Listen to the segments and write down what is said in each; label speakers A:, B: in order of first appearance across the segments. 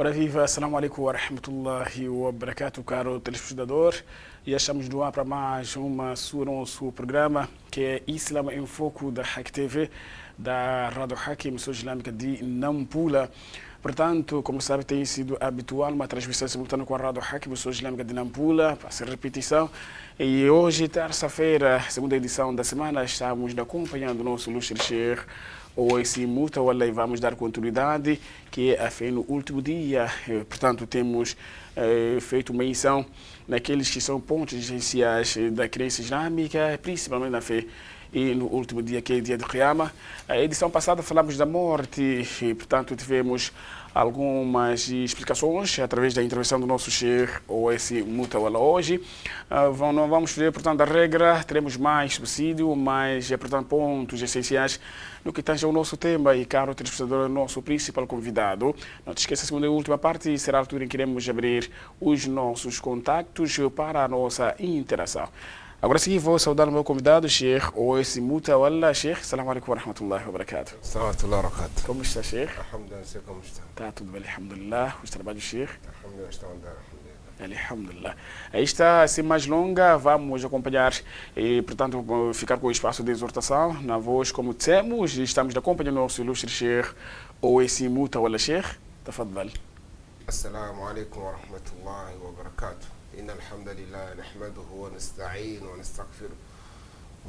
A: Ora viva, assalamu alaikum wa rahmatullahi wa barakatuh, caro telespectador. E estamos no ar para mais nosso programa, que é Islam em Foco da Hack TV, da Rádio Hack, emissora islâmica de Nampula. Portanto, como sabe, tem sido habitual uma transmissão simultânea com a Rádio Hack, emissora islâmica de Nampula, para ser repetição. E hoje, terça-feira, segunda edição da semana, estamos acompanhando o nosso ilustre Sheikh Owais Mutawalla, e vamos dar continuidade, que é no último dia. Portanto, temos feito menção naqueles que são pontos essenciais da crença islâmica, principalmente na fé. E no último dia, que é o dia de Qiyamah, a edição passada falamos da morte, e, portanto, tivemos algumas explicações através da intervenção do nosso Sheikh Owais Mutawalla. Hoje não vamos ver, portanto, a regra, teremos mais subsídio, mais, portanto, pontos essenciais no que tange ao nosso tema. E, caro telespectador, nosso principal convidado, não te esqueça, a segunda e última parte será a altura em que iremos abrir os nossos contactos para a nossa interação. Agora sim, vou saudar o meu convidado, Sheikh Owais Mutawalla. Sheikh, assalamu alaikum wa rahmatullahi wa barakatuh.
B: Assalamu alaikum wa barakatuh.
A: Como está, Sheikh?
B: Alhamdulillah, sei como está.
A: Está tudo bem, alhamdulillah. Os trabalhos, Sheikh?
B: Alhamdulillah, está a andar, alhamdulillah.
A: Alhamdulillah. Aí está, sem mais longa, vamos acompanhar e, portanto, ficar com o espaço de exortação na voz, como dissemos. Estamos acompanhando o nosso ilustre Sheikh Owais Mutawalla. Sheikh, tafadhal.
B: Assalamu alaikum wa rahmatullahi wa barakatuh. إن الحمد لله نحمده ونستعين ونستغفره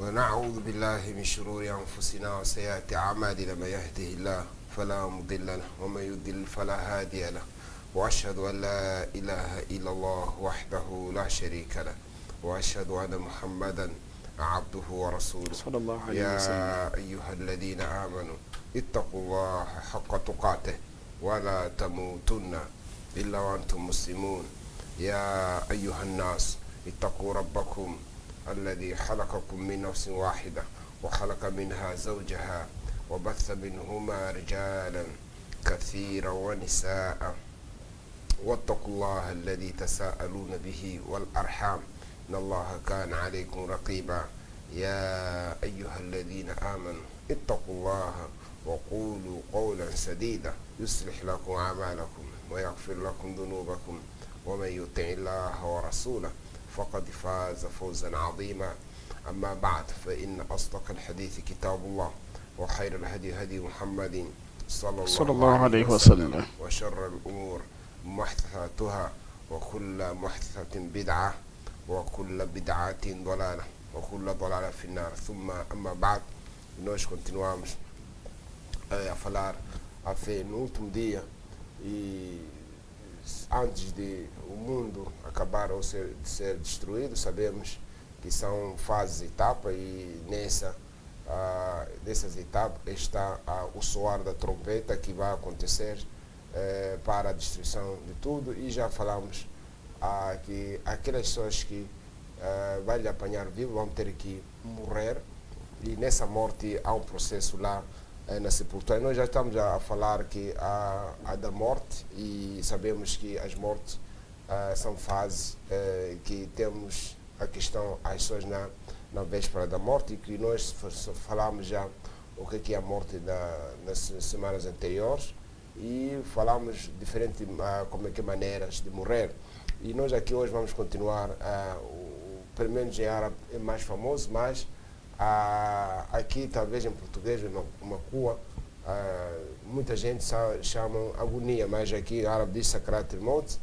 B: ونعوذ بالله من شرور أنفسنا وسيئات أعمالنا من يهده الله فلا مضل له ومن يضلل فلا هادي له وأشهد أن لا إله إلا الله وحده لا شريك له وأشهد أن محمدا عبده ورسوله
A: صلى الله عليه
B: يا
A: وسلم.
B: أيها الذين آمنوا اتقوا الله حق تقاته ولا تموتن إلا وأنتم مسلمون يا أيها الناس اتقوا ربكم الذي خلقكم من نفس واحدة وخلق منها زوجها وبث منهما رجالا كثيرا ونساء واتقوا الله الذي تساءلون به والأرحام إن الله كان عليكم رقيبا يا أيها الذين آمنوا اتقوا الله وقولوا قولا سديدا يصلح لكم أعمالكم ويغفر لكم ذنوبكم ومن يطع الله ورسوله فقد فاز فوزا عظيما أما بعد فإن أصدق الحديث كتاب الله وخير الهدي هدي محمد صلى الله عليه وسلم وشر الأمور محدثاتها وكل محدثة بدعة وكل بدعة ضلالة وكل ضلالة في النار ثم أما بعد. Nós continuamos a falar a fé no último dia, e antes de o mundo acabar ou de ser destruído, sabemos que são fases e etapas, e dessas etapas está o soar da trombeta que vai acontecer para a destruição de tudo. E já falamos que aquelas pessoas que vai lhe apanhar vivo vão ter que morrer, e nessa morte há um processo lá na sepultura. Nós já estamos a falar que há da morte, e sabemos que as mortes são fases, que temos a questão, as pessoas na véspera da morte, e que nós falamos já o que é a morte nas semanas anteriores, e falamos diferentes maneiras de morrer. E nós aqui hoje vamos continuar, pelo menos em árabe é mais famoso, mas aqui talvez em português, uma cua, muita gente chama agonia, mas aqui em árabe diz Sakrat al-Maut,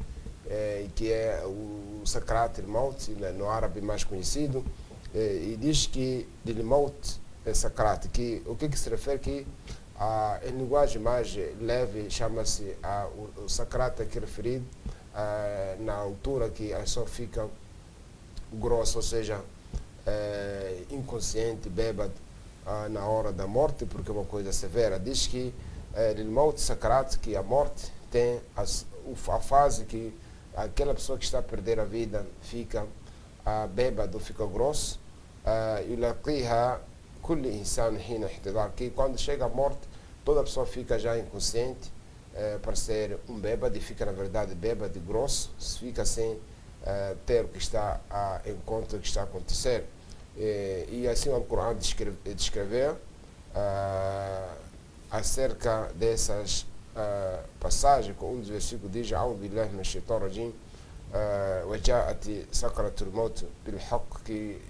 B: que é o Sakrat al-Maut, no árabe mais conhecido, e diz que de Maut é Sakrat, que o que se refere que em linguagem mais leve chama-se o Sakrat aqui referido na altura que a pessoa fica grossa, ou seja, inconsciente, bêbado na hora da morte, porque é uma coisa severa. Diz que Maut Sakrat, que a morte tem a fase que aquela pessoa que está a perder a vida fica bêbado, fica grosso, que quando chega a morte toda a pessoa fica já inconsciente, para ser um bêbado, e fica na verdade bêbado e grosso, fica sem ter o que está em conta, o que está a acontecer. E assim o Alcorão descreveu acerca dessas passagem, com um dos versículos diz: "A'udhu billahi minash shaitanir rajim, wa ja'at sakratul maut bil haqq", que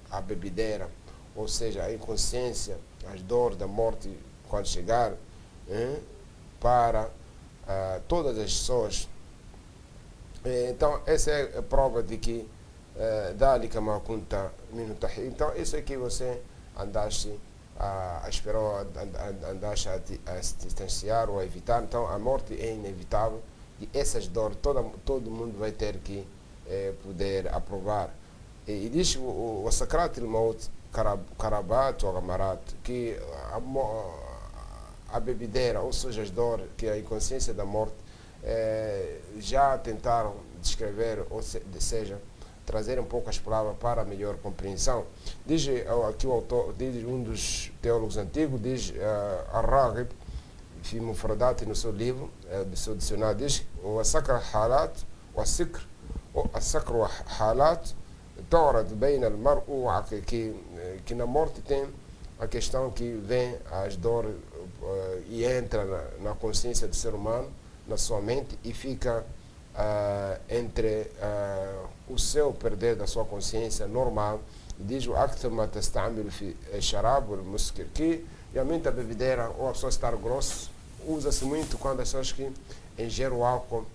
B: a bebedeira, ou seja, a inconsciência, as dores da morte quando chegar, para todas as pessoas. Então, essa é a prova de que dálika ma kunta minhu tahid. Então, isso é que você andaste a esperar, andaste a se distanciar ou a evitar. Então, a morte é inevitável e essas dores todo mundo vai ter que poder aprovar. E diz o sakrat al-maut karabat ou gamarat, que a bebedeira, ou seja, as dores, que a inconsciência da morte, já tentaram descrever, ou seja, trazer um pouco as palavras para a melhor compreensão. Diz aqui o autor, diz um dos teólogos antigos, diz Ar-Raghib, fi Mufradat, no seu livro, do seu dicionário, diz: "O asakr halat, o asakr halat, تعرض بين المرء وعقل", que na morte tem a questão que vem as dores e entra na consciência do ser humano, na sua mente, e fica entre o seu perder da sua consciência normal. Diz o acto ma tasta'milu fi sharab wal muskir, que realmente a bebedeira ou a pessoa estar grosso usa-se muito quando as pessoas que ingerem o álcool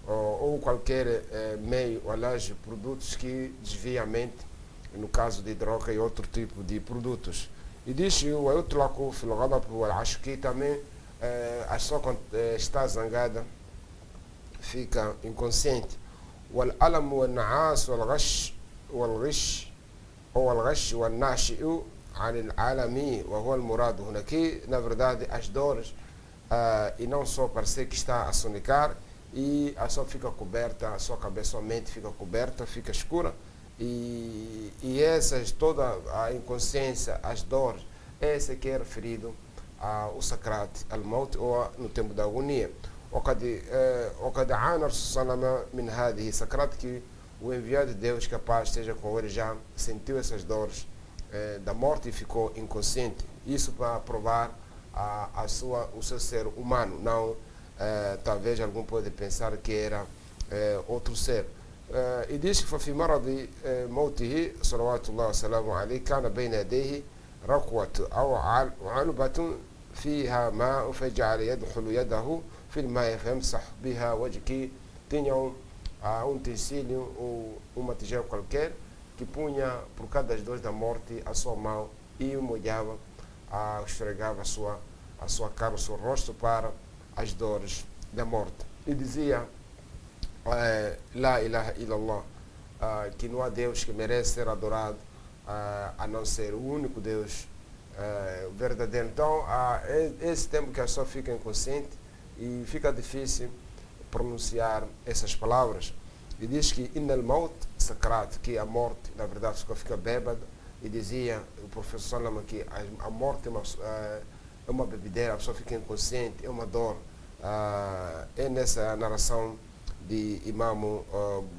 B: ou qualquer meio, aliás, produtos que desviam a mente, no caso de droga e outro tipo de produtos. E diz o yutlaqu fil ghadab wal 'ashq, que também a pessoa quando está zangada fica inconsciente. Wal alam wal na'as wal ghash wal ghish ou al ghash wal nashi'u 'an al 'alami wa huwa al murad huna, que na verdade as dores e não só parecer que está a sonicar, e a sua fica coberta, a sua cabeça, sua mente fica coberta, fica escura, e essas, toda a inconsciência, as dores, esse que é referido ao sakrat al-maut, ou no tempo da agonia. وقد عانى الرسول صلى الله عليه وسلم من هذه سكرات, que o enviado de Deus, capaz esteja com ele, já sentiu essas dores da morte e ficou inconsciente. Isso para provar o seu ser humano, não talvez algum pode pensar que era outro ser. E diz que ففي مرض موته صلوات الله وسلامه عليه كان بين يديه ركوة أو علبة فيها ماء فجعل يدخل يده في الماء فيمسح بها وجهه, que tinham um utensílio ou uma tigela qualquer que punha por causa das dores da morte a sua mão e molhava, esfregava a sua cara, o seu rosto para as dores da morte. E dizia: La ilaha illallah, que não há Deus que merece ser adorado a não ser o único Deus verdadeiro. Então, esse tempo que a pessoa fica inconsciente e fica difícil pronunciar essas palavras. E diz que Innal maut sakrat, que a morte, na verdade, a pessoa fica bêbada. E dizia o professor Salama que a morte é uma bebedeira, a pessoa fica inconsciente, é uma dor. É nessa narração de Imam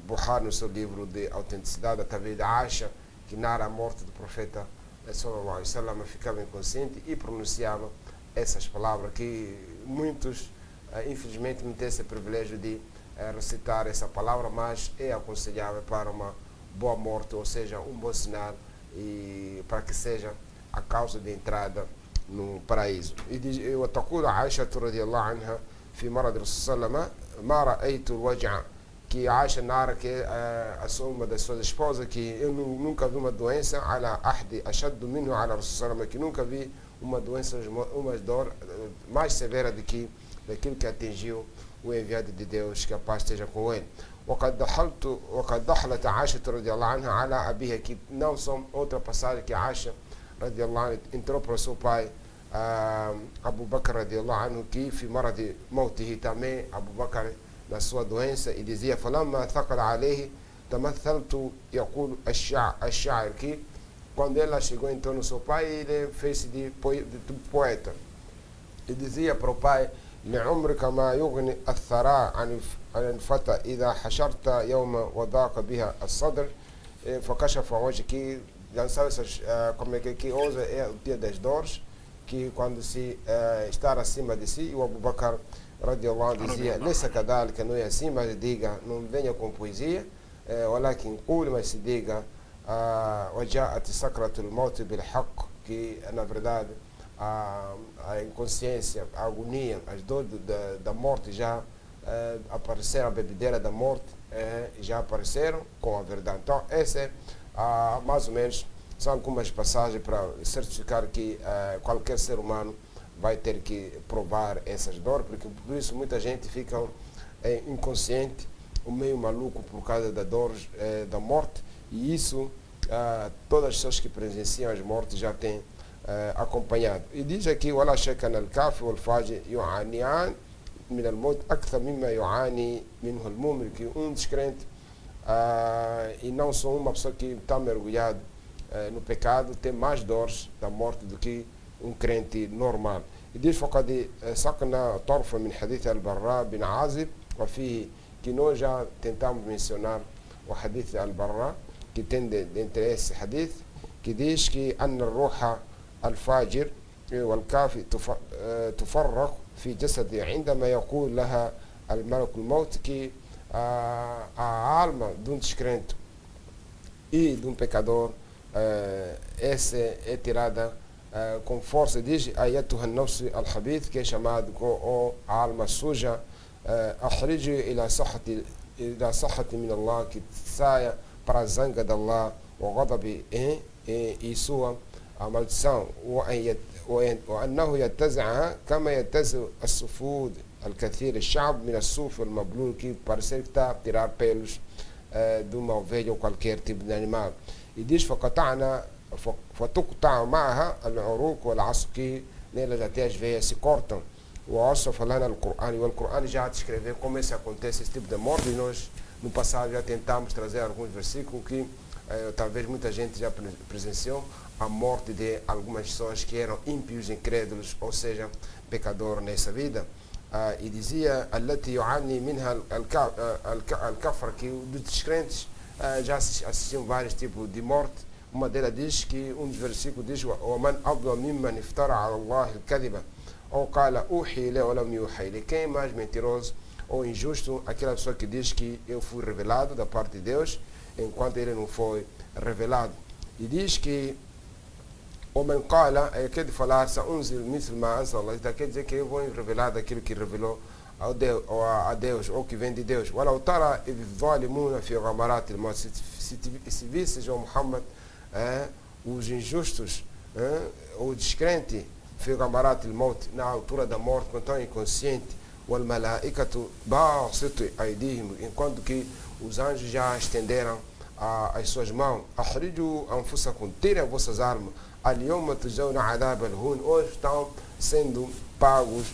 B: Bukhari, no seu livro de autenticidade, através da Aisha, que narra a morte do profeta sallallahu alaihi wasallam, ficava inconsciente e pronunciava essas palavras, que muitos infelizmente não têm esse privilégio de recitar essa palavra, mas é aconselhável para uma boa morte, ou seja, um bom sinal, e para que seja a causa de entrada no paraíso. E diz: وتقول عائشة رضي الله عنها في مرض الرسول صلى الله عليه وسلم ما رأيت الوجع, que Aisha narra que uma das suas esposas, que eu nunca vi uma doença على أحد أشد منه على الرسول صلى الله عليه وسلم, que nunca vi uma doença, uma dor mais severa do que daquilo que atingiu o enviado de Deus, que a paz esteja com ele. وقد دخلت عائشة رضي الله عنها على أبيها, que não são outra passagem que Aisha رضي الله عنها entrou para o seu pai Abu Bakr رضي الله عنه, que في مرض موته também Abu Bakr na sua doença, e dizia: فلما ثقل عليه تمثلت يقول الشاعر, que quando ela chegou então no seu pai, ele fez de poeta e dizia para o pai: لعمرك ما يغني الثراء عن الفتى إذا حشرت يوم وضاق بها الصدر فكشف وجهك, que lançava essas, como é que ousa, é o dia das dores, que quando se está acima de si, e o Abu Bakr radiallahu anhu dizia, Lessa kadhalika, não é assim, mas diga, não venha com poesia, ولكن قول, mas se diga, وجاءت سكرة الموت بالحق, que na verdade a inconsciência, a agonia, as dores da morte já apareceram, a bebedeira da morte já apareceram com a verdade. Então, essa é mais ou menos, são algumas passagens para certificar que qualquer ser humano vai ter que provar essas dores, porque por isso muita gente fica inconsciente, meio maluco por causa da dor da morte, e isso todas as pessoas que presenciam as mortes já têm acompanhado. E diz aqui, ولا شك أن الكافر والفاجر يعانيان من الموت أكثر مما يعاني منه المؤمن, que descrente e não só uma pessoa que está mergulhado no pecado tem mais dores da morte do que crente normal. E diz فقد سقنا طرفا من حديث البراء بن عازب, وفيه, que nós já tentamos mencionar o hadith al-Barra, que tem dentre esse hadith, que diz que أن الروح الفاجر والكافر تفرق في جسده عندما يقول لها الملك الموت, que a alma de descrente e de pecador essa é tirada com força. Diz أيتها النفس الخبيث, que é chamado com a alma suja, أخرجي إلى صحة من الله, que saia para a zanga de Allah, وغضب e sua a maldição, وأنه يتزعها كما يتزع السفود الكثير الشعب من الصوف المبلول, que parece que está a tirar pelos de uma ovelha ou qualquer tipo de animal. E diz فتقطع معها العروق والعصب, que nelas até as veias se cortam. وأوصف لنا القرآن, e o Corão já descreveu como isso acontece, esse tipo de morte, e nós no passado já tentamos trazer alguns versículos que talvez muita gente já presenciou a morte de algumas pessoas que eram ímpios, incrédulos, ou seja, pecadores nessa vida. E dizia التي يعاني منها الكفر, que dos descrentes já assistiam vários tipos de morte. Uma delas diz que dos versículos diz ومن أظلم ممن افترى على الله الكذب ou قال أوحي إليه ولم يوحى إليه. Quem é mais mentiroso ou injusto? Aquela pessoa que diz que eu fui revelado da parte de Deus enquanto ele não foi revelado. E diz que ومن قال, quer falar سأنزل مثل ما أنزل الله, quer dizer que eu vou revelar daquilo que revelou a Deus ou que vem de Deus. ولو ترى إذ الظالمون في غمرات الموت, se visse João Muhammad os injustos ou descrentes في غمرات الموت, na altura da morte, quando estão inconscientes, والملائكة باسطوا أيديهم, enquanto que os anjos já estenderam as suas mãos. أخرجوا أنفسكم, tirem as vossas almas. اليوم تجزون عذاب الهون, hoje estão sendo pagos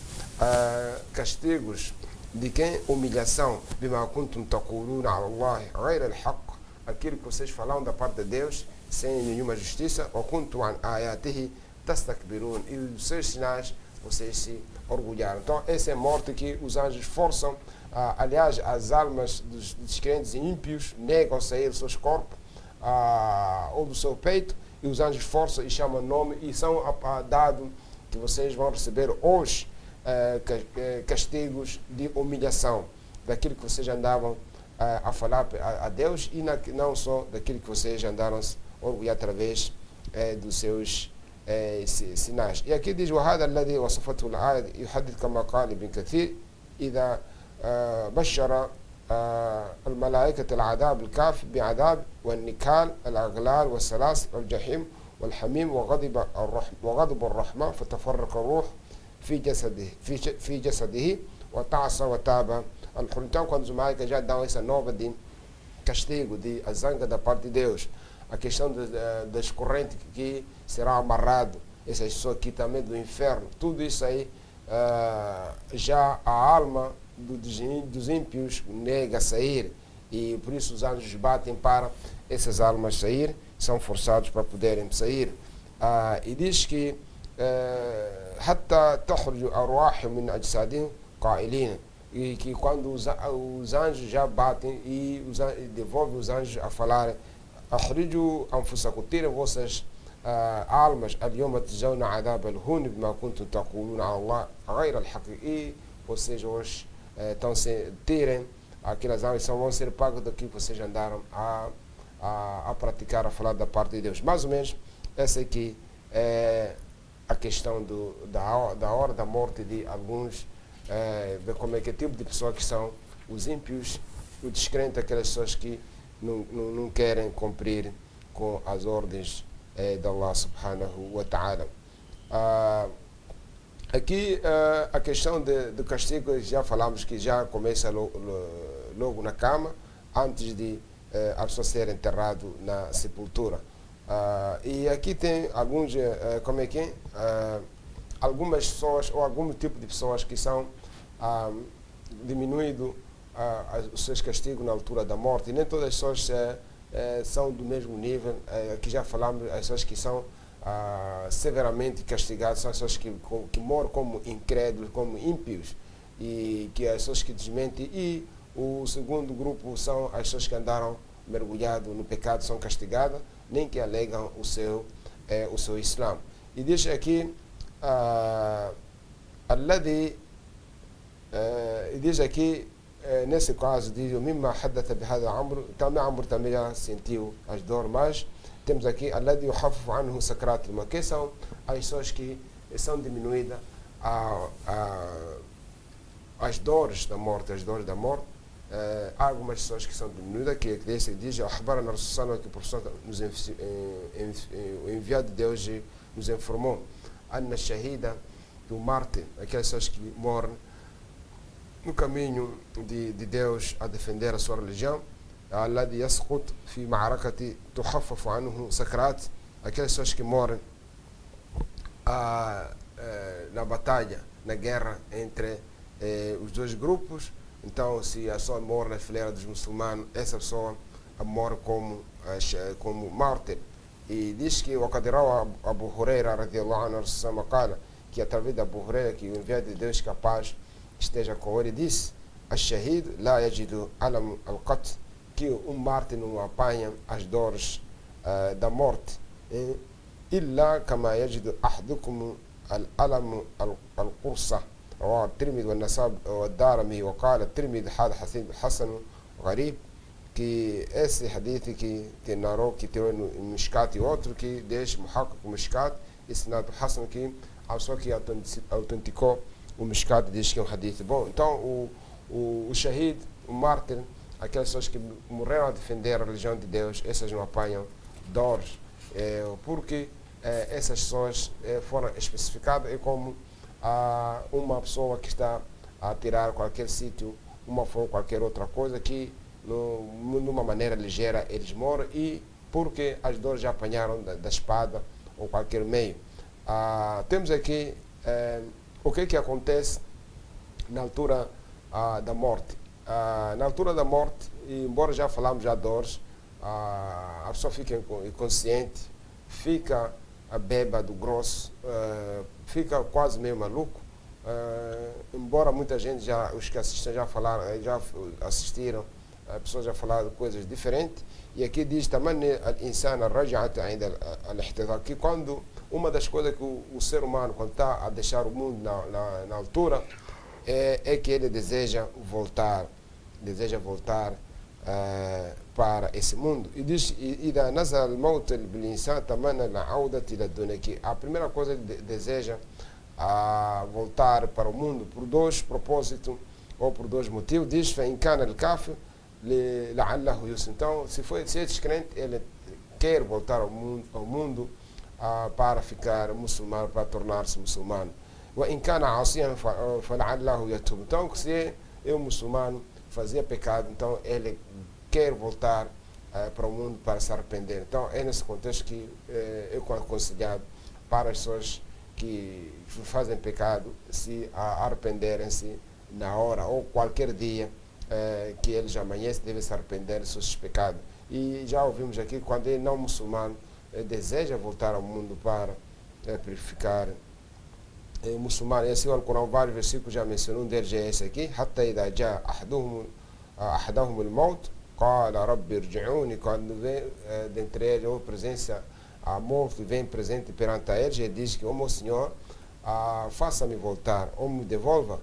B: castigos de quem? Humilhação. بما كنتم تقولون على الله غير الحق, aquilo que vocês falam da parte de Deus sem nenhuma justiça. وكنتم عن آياته تستكبرون, e os seus sinais vocês se orgulharam. Então essa é a morte que os anjos forçam, aliás as almas dos descrentes e ímpios negam sair dos seus corpos ou do seu peito, e os anjos forçam e chamam nome, e são dados que vocês vão receber hoje castigos de humilhação daquilo que vocês andavam a falar a Deus, e não só daquilo que vocês andaram a orgulhar através dos seus sinais. E aqui diz وهذا الذي وصفته الآية يحدث كما قال ابن كثير إذا بشر الملائكة العذاب الكافر بعذاب والنكال الأغلال والسلاسل والجحيم والحميم وغضب الرحمن فتفرق الروح في جسده وتعصى وتاب الخلود. Então, quando os malaicas já dão essa nova de castigo, de a zanga da parte de Deus, a questão das correntes que será amarrado, essas pessoas aqui também do inferno, tudo isso aí, já a alma dos ímpios nega a sair, e por isso os anjos batem para essas almas sair, são forçados para poderem sair. E diz que حتى تخرج أرواح من أجسادهم قائلين, e que quando os anjos já batem e devolvem os anjos a falar أخرجوا أنفسكم, tirem vossas almas, اليوم تجزون عذاب الهون بما كنتم تقولون على الله غير الحق, ou seja, hoje estão terem aquelas almas vão ser pagas do que vocês andaram a praticar, a falar da parte de Deus. Mais ou menos, essa aqui é a questão da hora da morte de alguns, ver como é que tipo de pessoas que são os ímpios, os descrentes, aquelas pessoas que não querem cumprir com as ordens de Allah subhanahu wa ta'ala. Aqui a questão do castigo, já falamos que já começa logo na cama, antes de a pessoa ser enterrado na sepultura. E aqui tem alguns, algumas pessoas ou algum tipo de pessoas que são diminuído os seus castigos na altura da morte. E nem todas as pessoas são do mesmo nível. Aqui já falamos, as pessoas que são severamente castigadas são as pessoas que morrem como incrédulos, como ímpios, e que as pessoas que desmentem. E o segundo grupo são as pessoas que andaram mergulhados no pecado, são castigadas, nem que alegam o seu Islã. E diz aqui, nesse caso, diz o Mimma Haddatha bihada Amr, também já sentiu as dores, mas temos aqui Alladhi yuhaffafu anhu sakrat al-maut, que são as pessoas que são diminuídas as dores da morte, há algumas pessoas que são diminuídas, que diz o Ahbarana Rasul, que o professor o enviado de Deus nos informou, Anna Shahida, do mártir, aquelas pessoas que morrem no caminho de Deus a defender a sua religião, الذي يسقط في معركة تخفف عنه سكرات, aquelas pessoas que morrem na batalha, na guerra entre os dois grupos. Então, se a pessoa morre na fileira dos muçulmanos, essa pessoa morre como mártir. E diz que o Qadirau Abu Huraira radiallahu anhu qala, que através de Abu Huraira, que o enviado de Deus capaz esteja com ele, disse: "Ash-shahid la yajidu alam al-qatl", que um mártir não apanha as dores da morte. "Illa kama yajidu ahdukum al-alam al-qursa", رواه الترمذي والنسائي والدارمي وقال الترمذي هذا حسن غريب, que esse hadith que narrou, que tem no Mishkat, e outro que deixa Muhakkak o Mishkat, ensinado Hassan, que a pessoa que autenticou o Mishkat diz que é um hadith bom. Então o Shahid, o mártir, aquelas pessoas que morreram a defender a religião de Deus, essas não apanham dores, porque essas pessoas foram especificadas como uma pessoa que está a tirar qualquer sítio, uma flor, qualquer outra coisa, que numa maneira ligeira eles morrem, e porque as dores já apanharam da espada ou qualquer meio. Temos aqui o que acontece na altura da morte. Na altura da morte, embora já falamos já de dores, a pessoa fica inconsciente, fica bêbado, grosso, fica quase meio maluco. Embora muita gente, os que assistem já falaram, já assistiram, pessoas já falaram de coisas diferentes. E aqui diz também al-insana raja'at ainda al-ihtidar, que quando uma das coisas que o ser humano, quando está a deixar o mundo na altura, é que ele deseja voltar para esse mundo. E diz: "Ida nazal al-maut bil-insan tamanna al-audat ila ad-dunya", que a primeira coisa ele deseja voltar para o mundo por dois propósitos ou por dois motivos. Diz: "Fa in kana al-kafir la'allahu yuslim", então se é descrente, ele quer voltar ao mundo para ficar muçulmano, para tornar-se muçulmano. "Wa in kana 'asiyan fa la'allahu yatub", então se é um muçulmano, fazia pecado, então ele quer voltar para o mundo para se arrepender. Então é nesse contexto que é aconselhado para as pessoas que fazem pecado se arrependerem-se na hora ou qualquer dia que eles amanhecem, devem se arrepender dos seus pecados. E já ouvimos aqui, quando ele não muçulmano deseja voltar ao mundo para purificar muçulmano. E assim o Alcorão, vários versículos já mencionam, um deles é esse aqui: "Hatta idha jaa ahadahum al-maut qala rabbi irji'uni", quando vem dentre eles a presença a morte vem presente perante eles e diz que, meu Senhor, faça-me voltar ou me devolva.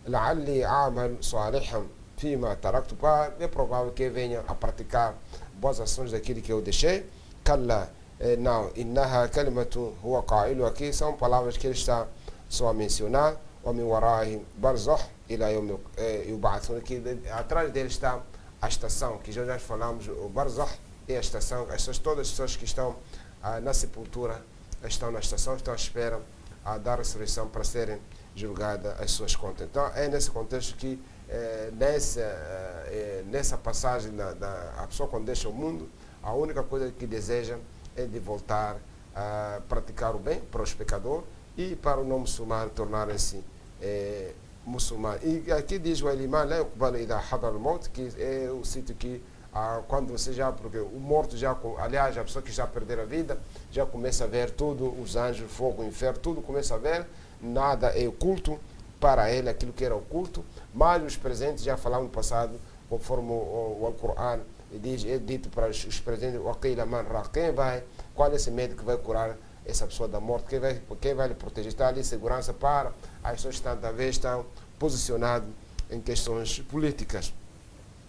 B: لعلي أعمل صالحا فيما تركت. É provável que venha a praticar boas ações daquilo que eu deixei. Kalla, não, innaha kalimatun huwa qailu. Aqui são palavras que ele está só a mencionar. Wa min warahim barzakh ila yawm yub'athun. Que atrás dele está a estação, que já falamos, o barzakh é a estação. Todas as pessoas que estão na sepultura estão na estação, estão à espera da ressurreição para serem julgadas as suas contas. Então é nesse contexto que nessa passagem a pessoa quando deixa o mundo, a única coisa que deseja é de voltar a praticar o bem para os pecadores e para o não muçulmano tornarem-se muçulmanos. E aqui diz o Iman la yuqbalu idha hadar al-maut, que é o sítio que quando você já, porque o morto já, aliás, a pessoa que já perdeu a vida, já começa a ver tudo, os anjos, o fogo, o inferno, tudo começa a ver, nada é oculto para ele, aquilo que era oculto, mas os presentes, já falamos no passado, conforme o Alcorão diz, é dito para os presentes, qual é esse médico que vai curar essa pessoa da morte, quem vai lhe proteger, está ali segurança para as pessoas que talvez estão posicionadas em questões políticas.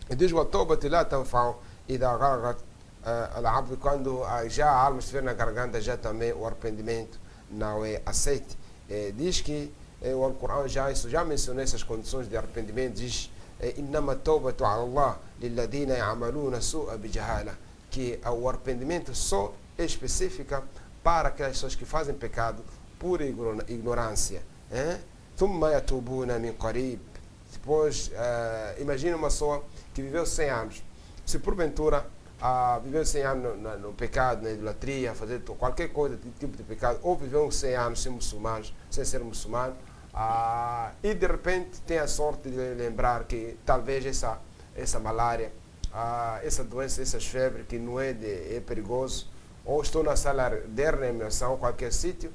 B: E diz o Tawbat la tanfa'u idha gharqat al-'abd, quando já a alma estiver na garganta, já também o arrependimento não é aceito. Diz que o Alcorão já mencionou essas condições de arrependimento, diz innama tawbatu 'ala Allah lilladhina ya'maluna su'a bijahala, que o arrependimento só é específica para aquelas pessoas que fazem pecado por ignorância. Thumma yatubuna min qarib. Depois, imagina uma pessoa que viveu 100 anos. Se porventura viveu 100 anos no pecado, na idolatria, fazer qualquer coisa, tipo de pecado, ou viveu 100 anos sem ser muçulmano, e de repente tem a sorte de lembrar que talvez essa malária, essa doença, essas febres, que não é perigoso, ou estou na sala de reanimação, qualquer sítio,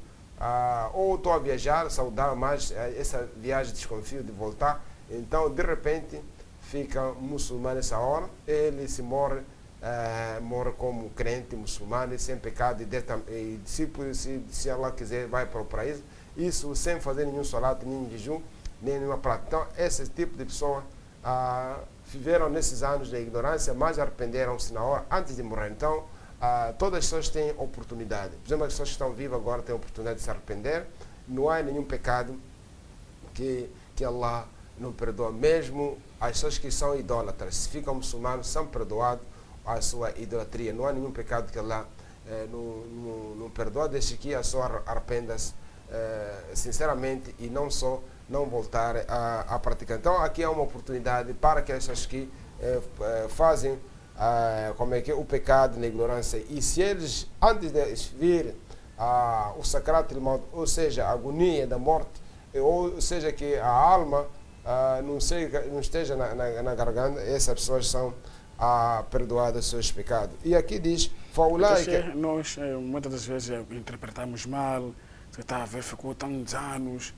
B: ou estou a viajar, saudável, mas essa viagem desconfio de voltar, então de repente fica muçulmano nessa hora, ele se morre como crente muçulmano, sem pecado, e se Allah quiser vai para o paraíso, isso sem fazer nenhum salat, nenhum jejum, nem nenhuma prática. Então esse tipo de pessoas viveram nesses anos de ignorância, mas arrependeram-se na hora, antes de morrer. Então todas as pessoas têm oportunidade. Por exemplo, as pessoas que estão vivas agora têm oportunidade de se arrepender. Não há nenhum pecado que Allah não perdoa. Mesmo as pessoas que são idólatras, se ficam muçulmanos, são perdoados a sua idolatria. Não há nenhum pecado que Allah não perdoa, desde que a pessoa arrependa-se sinceramente e não voltar a praticar. Então aqui é uma oportunidade para aquelas pessoas que fazem o pecado na ignorância, e se eles, antes de vir o sacrato, ou seja, a agonia da morte, ou seja, que a alma não esteja na garganta, essas pessoas são perdoadas seus pecados. E aqui diz,
A: nós muitas das vezes interpretamos mal, você está a ver, ficou tantos anos,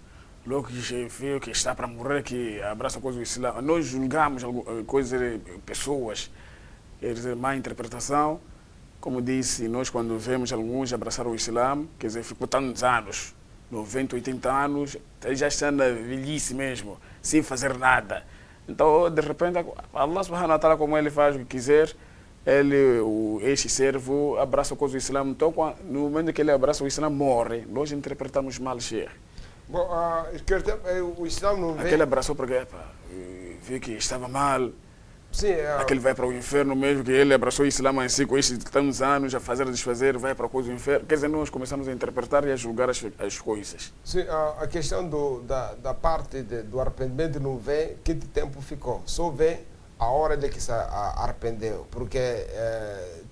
A: logo que viu que está para morrer, que abraça coisa do Islã. Nós julgamos coisas, pessoas, quer dizer, má interpretação. Como disse, nós quando vemos alguns abraçar o Islã, quer dizer, ficou tantos anos, 90, 80 anos, já está na velhice mesmo, sem fazer nada. Então, de repente, Allah subhanahu wa ta'ala, como ele faz o que quiser, este servo abraça o coisa do Islã. Então, no momento que ele abraça o Islã, morre. Nós interpretamos mal, Sheikh.
B: Bom, o Islã não vem...
A: Aquele abraçou porque viu que estava mal.
B: Sim,
A: aquele vai para o inferno mesmo, que ele abraçou o Islã em si, com estes tantos anos, a fazer, a desfazer, vai para a coisa do inferno. Quer dizer, nós começamos a interpretar e a julgar as coisas.
B: Sim, a questão da parte do arrependimento não vê que tempo ficou. Só vê a hora de que se arrependeu, porque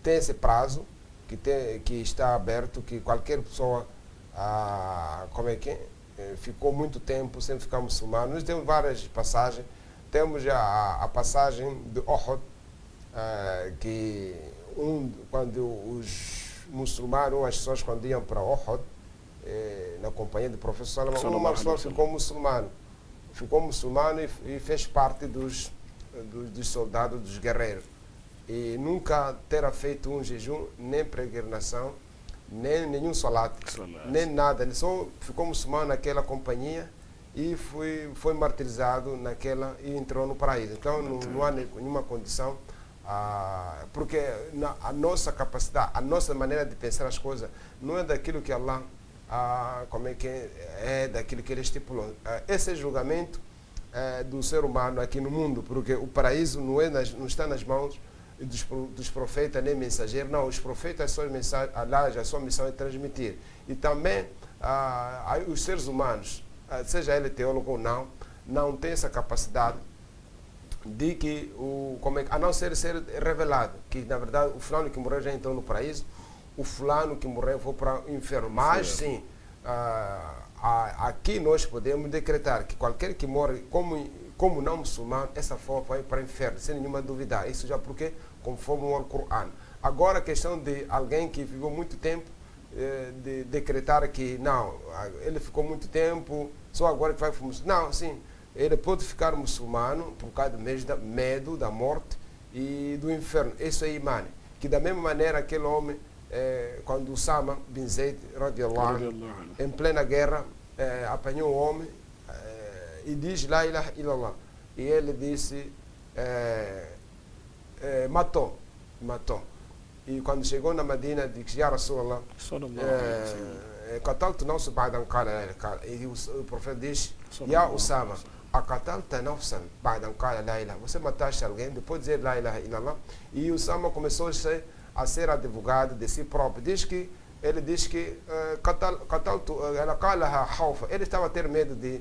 B: tem esse prazo que está aberto, que qualquer pessoa ficou muito tempo sem ficar muçulmano. Nós temos várias passagens. Temos a passagem de Uhud, que quando os muçulmanos, as pessoas quando iam para Uhud, na companhia do professor Salomão, uma pessoa ficou muçulmano e fez parte dos soldados, dos guerreiros. E nunca terá feito um jejum, nem peregrinação, nem nenhum salat, nem nada. Ele só ficou muçulmano naquela companhia e foi martirizado naquela e entrou no paraíso. Então não há nenhuma condição, porque a nossa capacidade, a nossa maneira de pensar as coisas não é daquilo que Allah, como é que é daquilo que ele estipulou. Esse é julgamento do ser humano aqui no mundo, porque o paraíso não está nas mãos dos profetas nem mensageiros. Não, os profetas, a sua missão é transmitir. E também os seres humanos, seja ele teólogo ou não tem essa capacidade de que, a não ser revelado, que na verdade o fulano que morreu já entrou no paraíso, o fulano que morreu foi para o inferno. Mas sim, aqui nós podemos decretar que qualquer que morre como não muçulmano, essa forma vai para o inferno, sem nenhuma dúvida. Isso já porque conforme o Alcorão. Agora a questão de alguém que ficou muito tempo, de decretar que não, ele ficou muito tempo, só agora que vai para o muçulmano. Não, sim, ele pode ficar muçulmano por causa do medo da morte e do inferno. Isso é imã. Que da mesma maneira aquele homem, quando Usama bin Zayd, em plena guerra, apanhou um homem e diz La ilaha illallah. E ele disse, matou. E quando chegou na Medina, disse, Ya Rasulallah, qataltu nafsan ba'da an qala la ilaha. E o profeta diz, Ya Usama, aqatalta nafsan ba'da an qala la ilaha. Você mataste alguém depois de dizer La ilaha illallah. E Usama começou a ser advogado de si próprio. Ele diz que qataltu, ela qalaha hawfa. Ele estava a ter medo de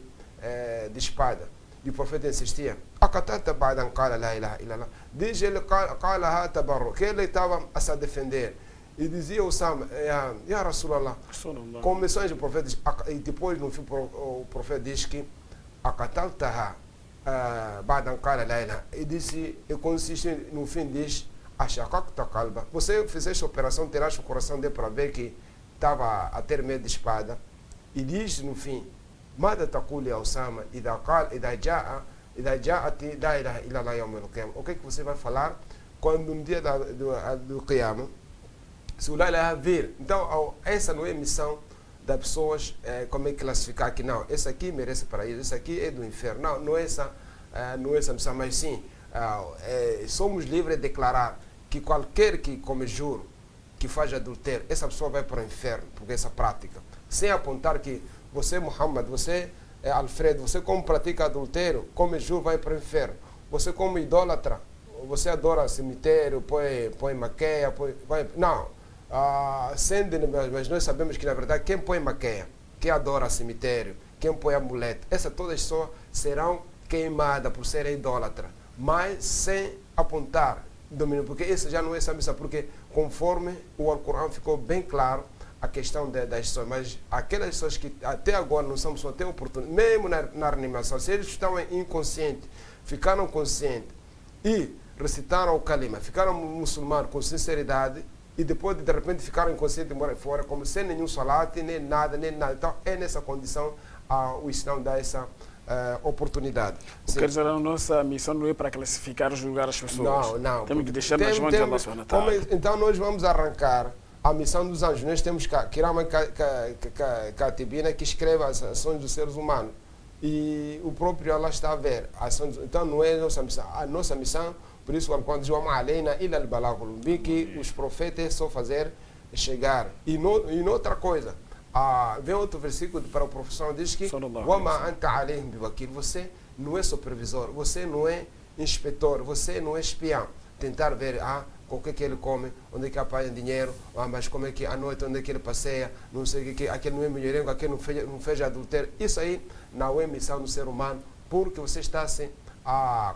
B: espada. E o profeta insistia, aqatalta ba'da an qala la ilaha illallah. Diz ele, qalaha tabarru, que ele estava a se defender. E dizia Usama, Ya Rasulallah. Começou o profeta, e depois no fim o profeta diz que aqataltaha ba'da an qala la ilaha. E disse, e consiste no fim diz, ashaqaqta qalba. Você fizeste a operação, terás o coração dele para ver que estava a ter medo de espada. E diz no fim, ماذا تقول يا أسامة إذا جاءت لا إله إلا الله يوم القيامة. O que você vai falar quando no dia do Qiyamah, se o La ilaha vir? Então, essa não é a missão das pessoas, como é classificar que não, esse aqui merece paraíso, esse aqui é do inferno. Não é essa missão, mas sim, somos livres de declarar que qualquer que come juro, que faz adultério, essa pessoa vai para o inferno, porque essa prática, sem apontar que você, Muhammad, você, Alfredo, você como pratica adultério, come juro, vai para o inferno. Você como idólatra, você adora cemitério, põe maqueia, não. Mas nós sabemos que, na verdade, quem põe maqueia, quem adora cemitério, quem põe amuleto, essas todas só serão queimadas por serem idólatra. Mas sem apontar domínio, porque isso já não é essa missão, porque conforme o Alcorão ficou bem claro, a questão das pessoas, mas aquelas pessoas que até agora não são pessoas, têm oportunidade, mesmo na reanimação, se eles estão inconscientes, ficaram conscientes e recitaram o kalima, ficaram muçulmanos com sinceridade e depois de repente ficaram inconscientes e moram fora, como sem nenhum salat, nem nada. Então é nessa condição o Islã dá essa oportunidade.
A: Quer dizer, a nossa missão não é para classificar ou julgar as pessoas.
B: Não.
A: Temos que deixar nas mãos de Allah subhanahu wa ta'ala.
B: Então nós vamos arrancar a missão dos anjos. Nós temos Kirama Katibina que escreve as ações dos seres humanos. E o próprio Allah está a ver. Então não é a nossa missão. A nossa missão, por isso quando diz que os profetas só fazer chegar. E noutra coisa, vem outro versículo para o professor, diz que você não é supervisor, você não é inspetor, você não é espião. Tentar ver o que ele come, onde é que apanha dinheiro, mas como é que à noite, onde é que ele passeia, não sei o que, aquele não é melhorengo, aquele não fez adultério. Isso aí não é missão do ser humano, porque você está assim, a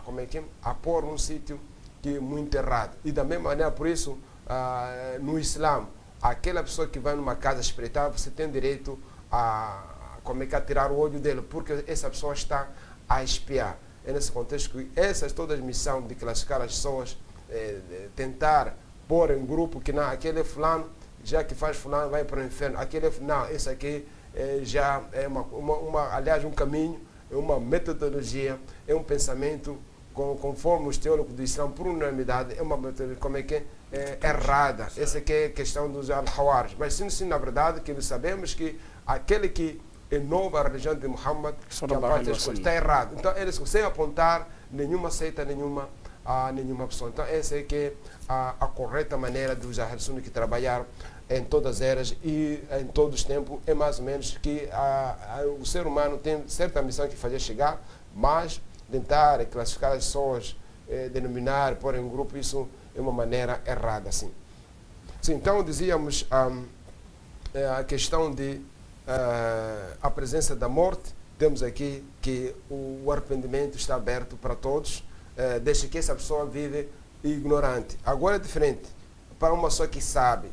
B: pôr num sítio que é muito errado. E da mesma maneira, por isso, no Islã, aquela pessoa que vai numa casa espreitar, você tem direito a tirar o olho dele, porque essa pessoa está a espiar. É nesse contexto que essas todas as missões de classificar as pessoas, tentar pôr em grupo que não, aquele fulano, já que faz fulano, vai para o inferno, aquele não, esse aqui já é aliás, um caminho, é uma metodologia, é um pensamento conforme os teólogos do Islã, por unanimidade, é uma metodologia, errada. Essa aqui é a questão dos al-Hawarij. Mas sim, na verdade, que sabemos que aquele que inova a religião de Muhammad está errado. Então, eles sem apontar nenhuma seita, nenhuma pessoa. Então, essa é que é a correta maneira dos Ahl-Sunnah que trabalharam em todas as eras e em todos os tempos. É mais ou menos que o ser humano tem certa missão que fazer chegar, mas tentar classificar as pessoas, denominar, pôr em um grupo, isso é uma maneira errada, sim. Sim, então, dizíamos a questão de a presença da morte. Temos aqui que o arrependimento está aberto para todos, desde que essa pessoa vive ignorante. Agora é diferente, para uma pessoa que sabe,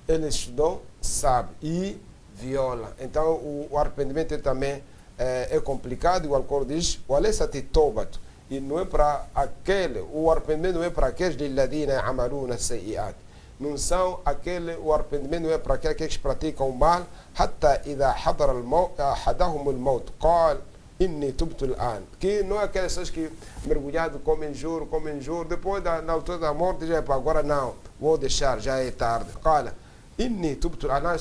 B: ele estudou, sabe e viola. Então, o arrependimento também é complicado, igual o Corão diz, e não é para aquele, o arrependimento não é para aqueles lilladina amaluna sayiat. Não são aquele, o arrependimento não é para aqueles que praticam o mal, hatta idha hadara ahadahum al-maut qal inni tubtu al-an. Que não é aquelas pessoas que mergulhado comem juro, depois na altura da morte já agora não, vou deixar, já é tarde. Qala inni tubtu al-an,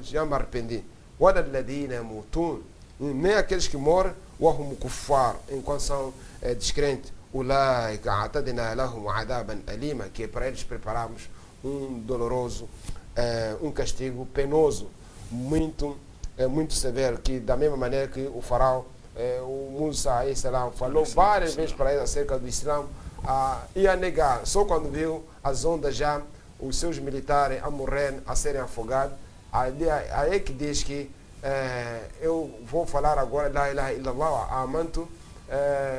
B: já me arrependi. Wala alladhina yamutun, nem aqueles que morrem wahum kuffar, enquanto são descrentes. Ulaika a'tadna lahum adaban alima, que para eles preparamos um doloroso, um castigo penoso, muito severo, que da mesma maneira que o faraó, o Musa falou várias vezes para eles acerca do Islã, ia negar, só quando viu as ondas já, os seus militares a morrer, a serem afogados, aí que diz que eu vou falar agora la ilaha illallah amantu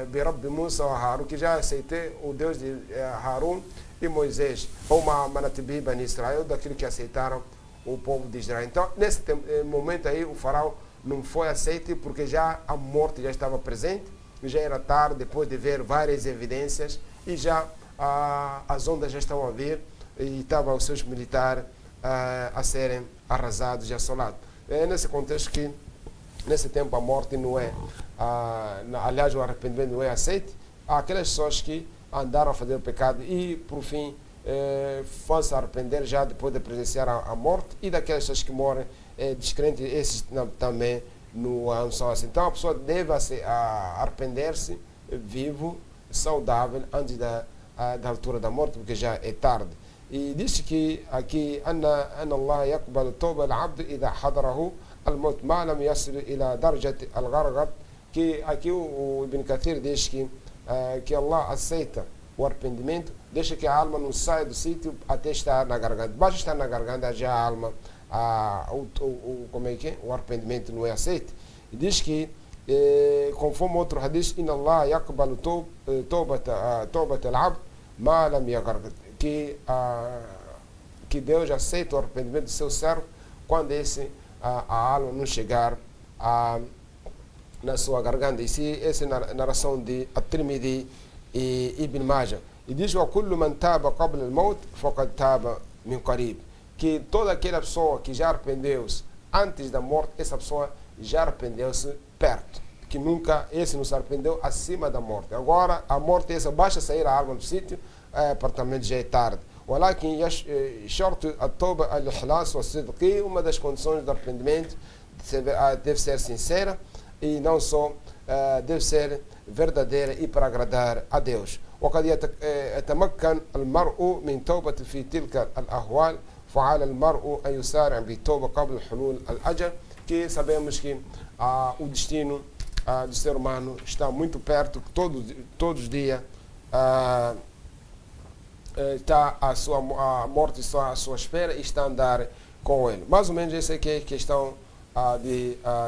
B: Birabbi Musa wa Harun, que já aceitei o Deus de Harun e Moisés, ou Manatibi Bani Israel, daquilo que aceitaram o povo de Israel. Então, nesse momento aí, o faraó não foi aceito, porque já a morte já estava presente, já era tarde, depois de ver várias evidências, e já as ondas já estavam a vir, e estavam os seus militares a serem arrasados e assolados. É nesse contexto que, nesse tempo, a morte não é, aliás, o arrependimento não é aceito. Há aquelas pessoas que andaram a fazer o pecado e, por fim, vão se arrepender já depois de presenciar a morte, e daquelas pessoas que morrem descrentes, esses também não são assim. Então, a pessoa deve arrepender-se vivo, saudável, antes da altura da morte, porque já é tarde. E diz que aqui Allah yaqbal tawba al-abd idha hadarahu al-maut ma lam yasil ila darjat al-gharqad, que aqui o Ibn Kathir diz que Allah aceita o arrependimento, deixa que a alma não saia do sítio até estar na garganta. Basta estar na garganta, já a alma, o arrependimento não é aceito. E diz que, conforme outro hadith, inna Allah yaqbal tawbat al-abd ma lam yagharqad, que Deus aceita o arrependimento do seu servo quando a alma não chegar na sua garganta. E essa é a narração de At-Tirmidhi e Ibn Majah. E diz: وَكُلُّ مَنْ تَابَ قَبْلَ الْمَوْتِ فَقَدْ تَابَ مِنْ قَرِيبٍ, que toda aquela pessoa que já arrependeu-se antes da morte, essa pessoa já arrependeu-se perto, que nunca esse não se arrependeu acima da morte. Agora a morte, essa basta sair a alma do sítio, apartamento já é tarde. ولكن شرط التوبة الإخلاص والصدق, uma das condições do arrependimento deve ser sincera, e não só deve ser verdadeira e para agradar a Deus. وقد يتمكن المرء من توبة في تلك الأحوال فعلى المرء أن يسارع بالتوبة قبل حلول الأجل, que sabemos que o destino do ser humano está muito perto, todos os dias está a morte está à sua espera e está a andar com ele. Mais ou menos essa aqui é a questão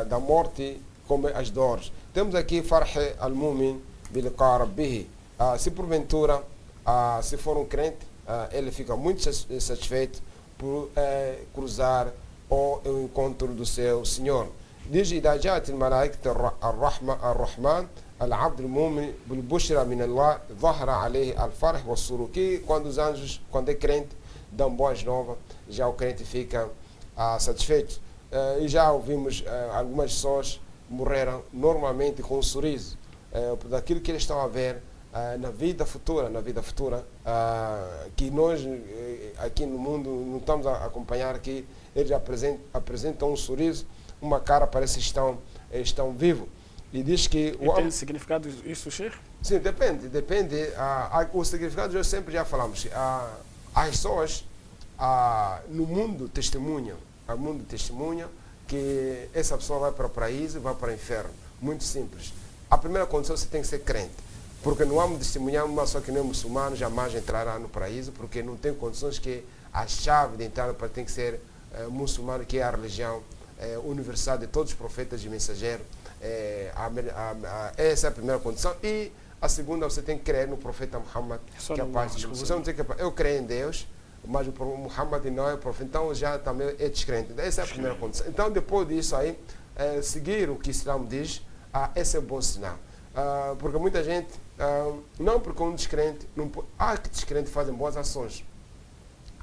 B: da morte, como as dores. Temos aqui Farh al-Mumin biliqa rabbih. Se porventura, se for um crente, ele fica muito satisfeito por cruzar o encontro do seu Senhor. Diz: إذا جاءت الملائكة الرحمن العبد المؤمن بالبشرى من الله ظهر عليه الفرح والسرور, que quando os anjos, quando é crente, dão boas novas, já o crente fica satisfeito. E já ouvimos algumas pessoas morreram normalmente com um sorriso, daquilo que eles estão a ver na vida futura, que nós aqui no mundo não estamos a acompanhar, que eles apresentam um sorriso, uma cara, parece que estão vivos. E diz que...
A: E tem significado isso, Sheikh?
B: Sim, depende. O significado, nós sempre já falamos. As pessoas no mundo testemunham que essa pessoa vai para o paraíso e vai para o inferno. Muito simples. A primeira condição, você tem que ser crente. Porque não vamos testemunhar uma pessoa que não é muçulmano, jamais entrará no paraíso, porque não tem condições que a chave de entrada tem que ser muçulmano, que é a religião universal de todos os profetas e mensageiros. Essa é a primeira condição. E a segunda, você tem que crer no profeta Muhammad, que é a paz. Você não tem que... Eu creio em Deus, mas o Muhammad não é o profeta, então já também é descrente. Essa é a primeira condição. Então, depois disso aí, seguir o que o Islã diz, esse é um bom sinal. Porque muita gente, não porque um descrente, há que descrentes fazem boas ações.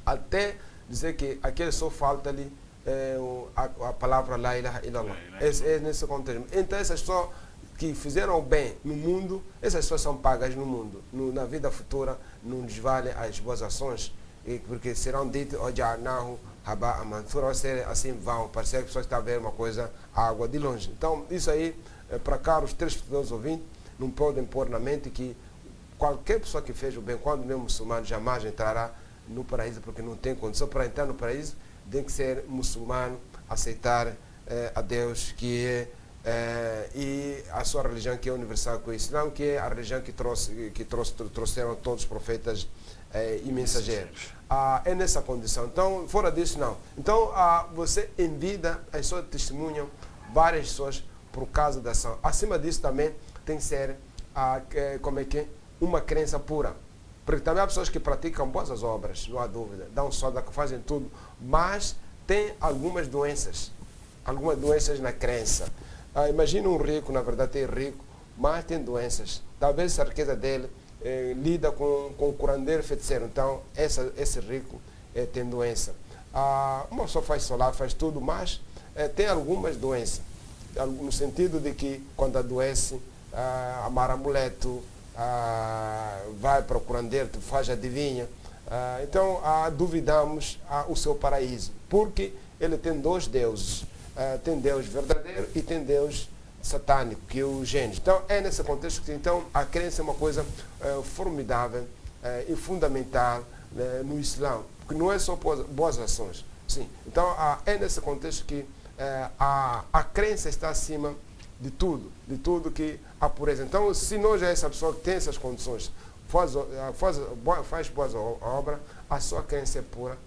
B: Até dizer que aquele só falta-lhe a palavra La ilaha illallah. É nesse contexto. Então, essas pessoas que fizeram bem no mundo, essas pessoas são pagas no mundo. Na vida futura, não lhes vale as boas ações, porque serão ditas, assim vão, parece que as pessoas estão a ver uma coisa, a água de longe. Então, isso aí, para cá, os telespectadores ouvintes, não podem pôr na mente que qualquer pessoa que fez o bem, quando mesmo muçulmano, jamais entrará no paraíso, porque não tem condição. Para entrar no paraíso, tem que ser muçulmano, aceitar a Deus, que é e a sua religião, que é universal, com o Islã, que é a religião que trouxeram todos os profetas e mensageiros. É nessa condição. Então, fora disso, não. Então, você em vida, as pessoas testemunham várias pessoas por causa da ação. Acima disso também tem que ser uma crença pura. Porque também há pessoas que praticam boas obras, não há dúvida, dão soda, fazem tudo, mas tem algumas doenças na crença. Imagina um rico, na verdade é rico, mas tem doenças. Talvez a riqueza dele lida com o curandeiro feiticeiro. Então, esse rico tem doença. Uma pessoa faz solar, faz tudo, mas tem algumas doenças. No sentido de que, quando adoece, amar amuleto, vai para o curandeiro, faz adivinha. Então, duvidamos o seu paraíso, porque ele tem dois deuses. Tem Deus verdadeiro e tem Deus satânico, que é o gênio. Então, é nesse contexto que então, a crença é uma coisa formidável e fundamental no Islã, porque não é só boas ações. Sim. Então, é nesse contexto que a crença está acima de tudo que há pureza. Então, se nós é essa pessoa que tem essas condições, faz boas obras, a sua crença é pura,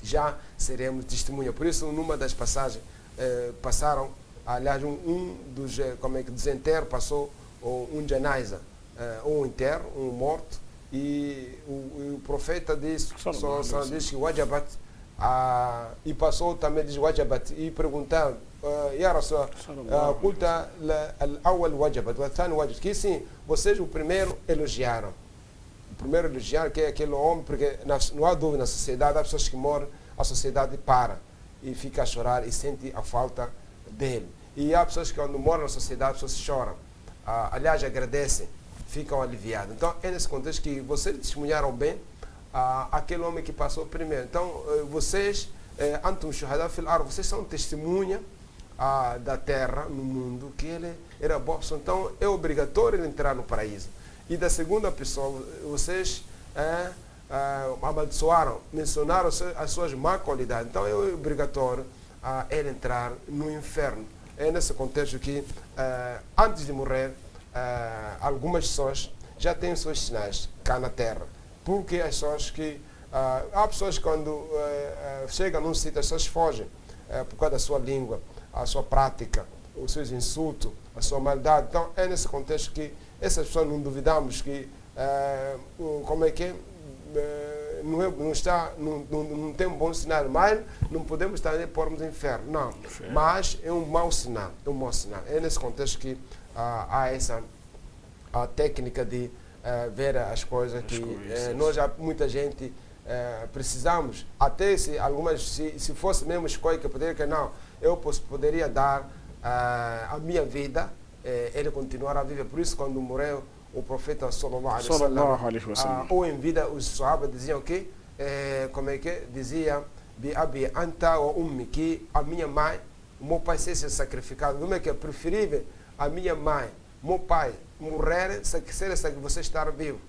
B: já seremos testemunha. Por isso, numa das passagens, passaram, aliás, um dos desenterros passou um janaiza, um enterro, um morto, e o profeta disse que wajabat, e passou também, diz wajabat, e perguntaram, Ya Rasul, qulta al-awwal wajabat, wa thani wajabat, que sim, vocês o primeiro elogiaram. O primeiro elogiaram, que é aquele homem, porque não há dúvida na sociedade, há pessoas que morrem, a sociedade para e fica a chorar e sente a falta dele. E há pessoas que, quando moram na sociedade, as pessoas choram. Aliás, agradecem, ficam aliviados. Então, é nesse contexto que vocês testemunharam bem aquele homem que passou primeiro. Então, vocês, antum shuhada fil ard, vocês são testemunha da terra, no mundo, que ele era bom. Então, é obrigatório ele entrar no paraíso. E da segunda pessoa, vocês amaldiçoaram, mencionaram as suas más qualidades. Então é obrigatório ele entrar no inferno. É nesse contexto que, antes de morrer, algumas pessoas já têm os seus sinais cá na terra. Porque as pessoas que... há pessoas que, quando chegam num sítio, as pessoas fogem por causa da sua língua, a sua prática, os seus insultos, a sua maldade. Então é nesse contexto que essas pessoas, não duvidamos que não tem um bom sinal, mas não podemos também pôrmos no inferno, não. Mas é um mau sinal, É nesse contexto que há essa técnica de ver as coisas que nós, muita gente, precisamos, até se fosse mesmo escolha que poderia, que não, eu poderia dar a minha vida, ele continuar a viver. Por isso, quando morreu o profeta sallallahu
A: Sallallahu
B: alaihi
A: alaihi wasallam.
B: ou em vida os sahabas diziam que, como é que dizia, bi abi anta wa ummi, que a minha mãe, o meu pai ser sacrificado, como é que é preferível a minha mãe, meu pai morrer, ser você estar vivo.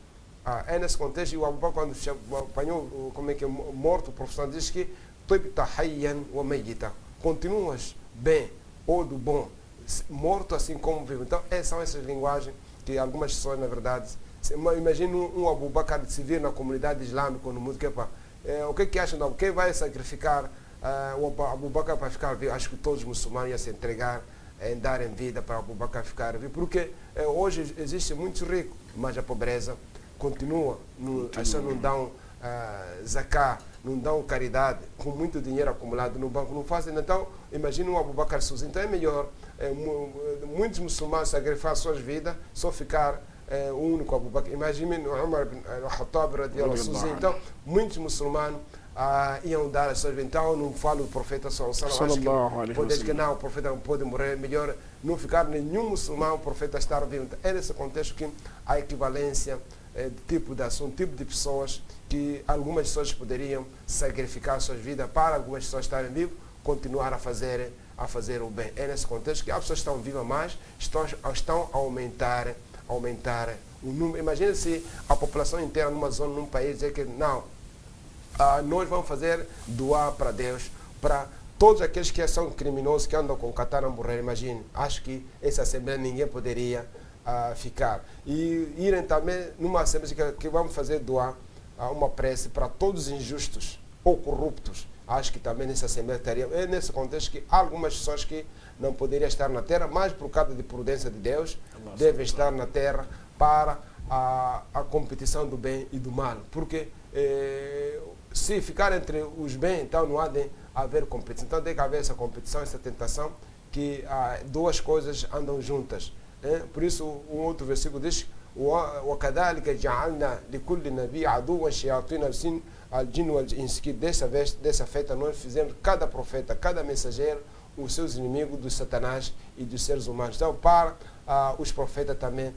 B: É nesse contexto, e o Abu Bakr, quando apanhou, como é que é, morto, o professor diz que continuas bem ou do bom, morto assim como vivo. Então, são essas linguagens que algumas pessoas, na verdade, imagina um Abu Bakr de se vir na comunidade islâmica no mundo, o que acham? Quem vai sacrificar o Abu Bakr para ficar vivo? Acho que todos os muçulmanos iam se entregar, darem vida para o Abu Bakr ficar vivo, porque hoje existem muitos ricos, mas a pobreza continua. As pessoas não dão zakat, não dão caridade, com muito dinheiro acumulado no banco, não fazem. Então, imagina um Abu Bakr sozinho. Então é melhor muitos muçulmanos sacrificar suas vidas, só ficar o único Abu Bakr. Imagina Umar ibn al-Khattab radiyallahu sozinho. Então, muitos muçulmanos iam dar as suas vidas. Então, não falo do profeta sallallahu alaihi wasallam, que não, o profeta não pode morrer, é melhor não ficar nenhum muçulmano, o profeta estar vivo. Então, é nesse contexto que a equivalência de tipo de ação, tipo de pessoas, que algumas pessoas poderiam sacrificar suas vidas para algumas pessoas estarem vivas, continuar a fazer o bem. É nesse contexto que as pessoas estão vivas, mas estão a aumentar o número. Imagina se a população inteira numa zona, num país, dizer que não, nós vamos fazer doar para Deus, para todos aqueles que são criminosos, que andam com katana a morrer. Imagine, acho que essa assembleia ninguém poderia ficar. E irem também numa assembleia que vamos fazer doar uma prece para todos os injustos ou corruptos. Acho que também nessa assembleia estaria. É nesse contexto que há algumas pessoas que não poderiam estar na terra, mas por causa de prudência de Deus, devem estar na terra para a competição do bem e do mal. Porque se ficar entre os bens, então não há de haver competição. Então tem que haver essa competição, essa tentação, que duas coisas andam juntas. Por isso, um outro versículo diz: وَكَذَلِكَ جَعَلْنَا لِكُلِّ نَبِيٍّ عَدُوًّا شَيَاطِينَ الْجِنِّ وَالْإِنسِ. Que dessa feita nós fizemos cada profeta, cada mensageiro, os seus inimigos dos satanás e dos seres humanos. Então, para os profetas também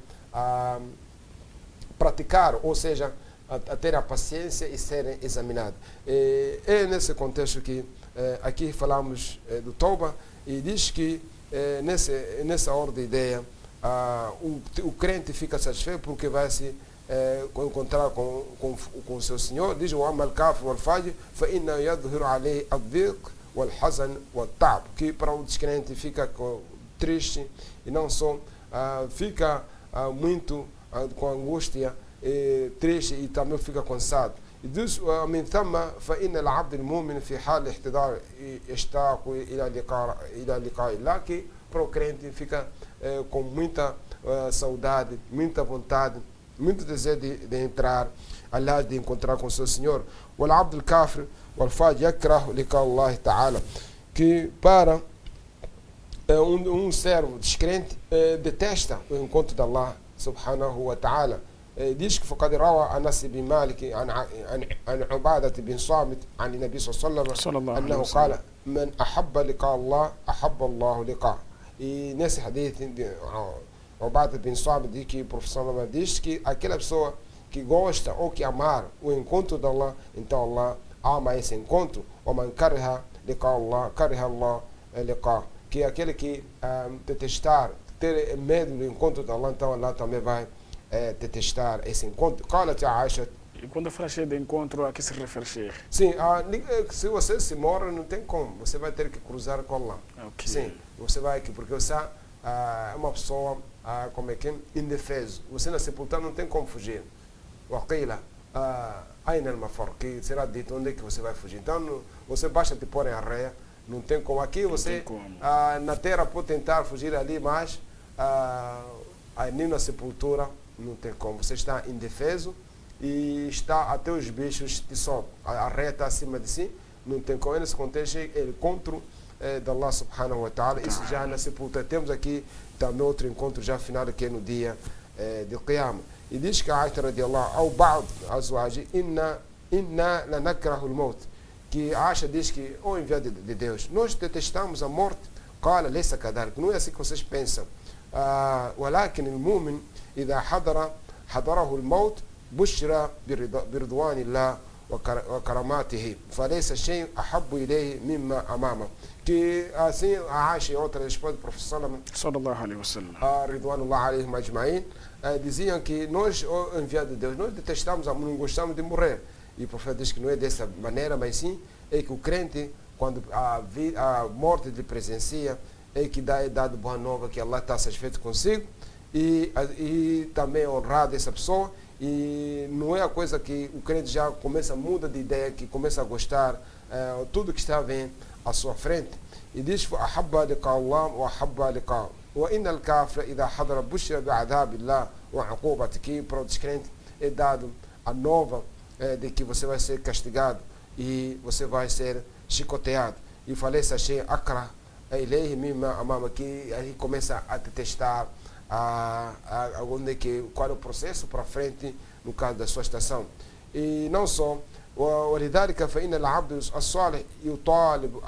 B: praticar, ou seja, a ter a paciência e serem examinados. É nesse contexto que aqui falamos do Tauba, e diz que nessa ordem de ideia, o crente fica satisfeito porque vai se encontrar com o seu Senhor. Diz: o amal kafir wal fajr fa inna yadhhiru alayhi ad-dhiq wal hazan wal ta'b. Que para o descrente fica triste, e não só fica muito com angústia, triste, e também fica cansado. E diz: من ثم فإن العبد المؤمن في حال احتضار يشتاق إلى لقاء الله. Que para o crente fica com muita saudade, muita vontade, muito desejo de entrar, aliás, de encontrar com o seu Senhor. والعبد الكافر والفاجر يكره لقاء الله تعالى. Que para um servo descrente detesta o encontro de Allah subhanahu wa ta'ala. diz que فقد روى أنس بن مالك عن عبادة بن صامت عن النبي صلى الله عليه وسلم أنه قال: من أحب لقاء الله أحب الله لقاءه. E nesse hadith, Ubadah bin Samit diz que o professor diz que aquela pessoa que gosta ou que amar o encontro de Allah, então Allah ama esse encontro. ومن كره لقاء الله كره الله لقاءه. Que aquele que detestar, ter medo do encontro de Allah, então Allah também vai detestar esse encontro. قالت عائشة.
A: E quando fala de encontro, a que se refere, Sheikh?
B: Sim, se você se mora, não tem como. Você vai ter que cruzar com Allah.
A: Okay.
B: Sim, você vai aqui, porque você é uma pessoa, como é que é, indefeso. Você na sepultura não tem como fugir. وقيل أين المفر, que será dito onde é que você vai fugir. Então, você basta te pôr em arreia, não tem como. Aqui você, na terra, pode tentar fugir ali, mas nem na sepultura não tem como. Você está indefeso e está até os bichos te sobem. A arreia está acima de si, não tem como. Nesse contexto, é encontro de Allah subhanahu wa ta'ala. Isso já na sepultura. Temos aqui também outro encontro já final, que é no dia de Qiyamah. E diz que a Aisha radiallahu ao ba'd azwaji inna lanakrahu al-maut. Que a Aisha diz que, enviado de Deus, nós detestamos a morte. Qala laysa kadhalik. Não é assim que vocês pensam. ولكن المؤمن إذا حضره الموت بشر برضوان الله وكراماته فليس شيء أحب إليه مما أمامه. Que assim a Aisha e outras esposas do professor
A: sallallahu alaihi wasallam,
B: Ridwanullah alaihim ajma'in, diziam que nós, o enviado de Deus, nós detestamos, não gostamos de morrer. E o profeta diz que não é dessa maneira, mas sim é que o crente, quando a morte lhe presencia, é que é dado boa nova que Allah está satisfeito consigo e também honrado essa pessoa. E não é a coisa que o crente já começa a mudar de ideia, que começa a gostar tudo que está bem à sua frente. E diz: أحب لقاء الله وأحب لقاء وإن الكافر إذا حضر بشر بعذاب الله وعقوبته. Que para o descrente é dado a nova de que você vai ser castigado e você vai ser chicoteado. E falei assim, akra ilayhi mimma amama, que aí começa a detestar qual é o processo para frente no caso da sua estação. E não só, ولذلك فإن العبد الصالح يطالب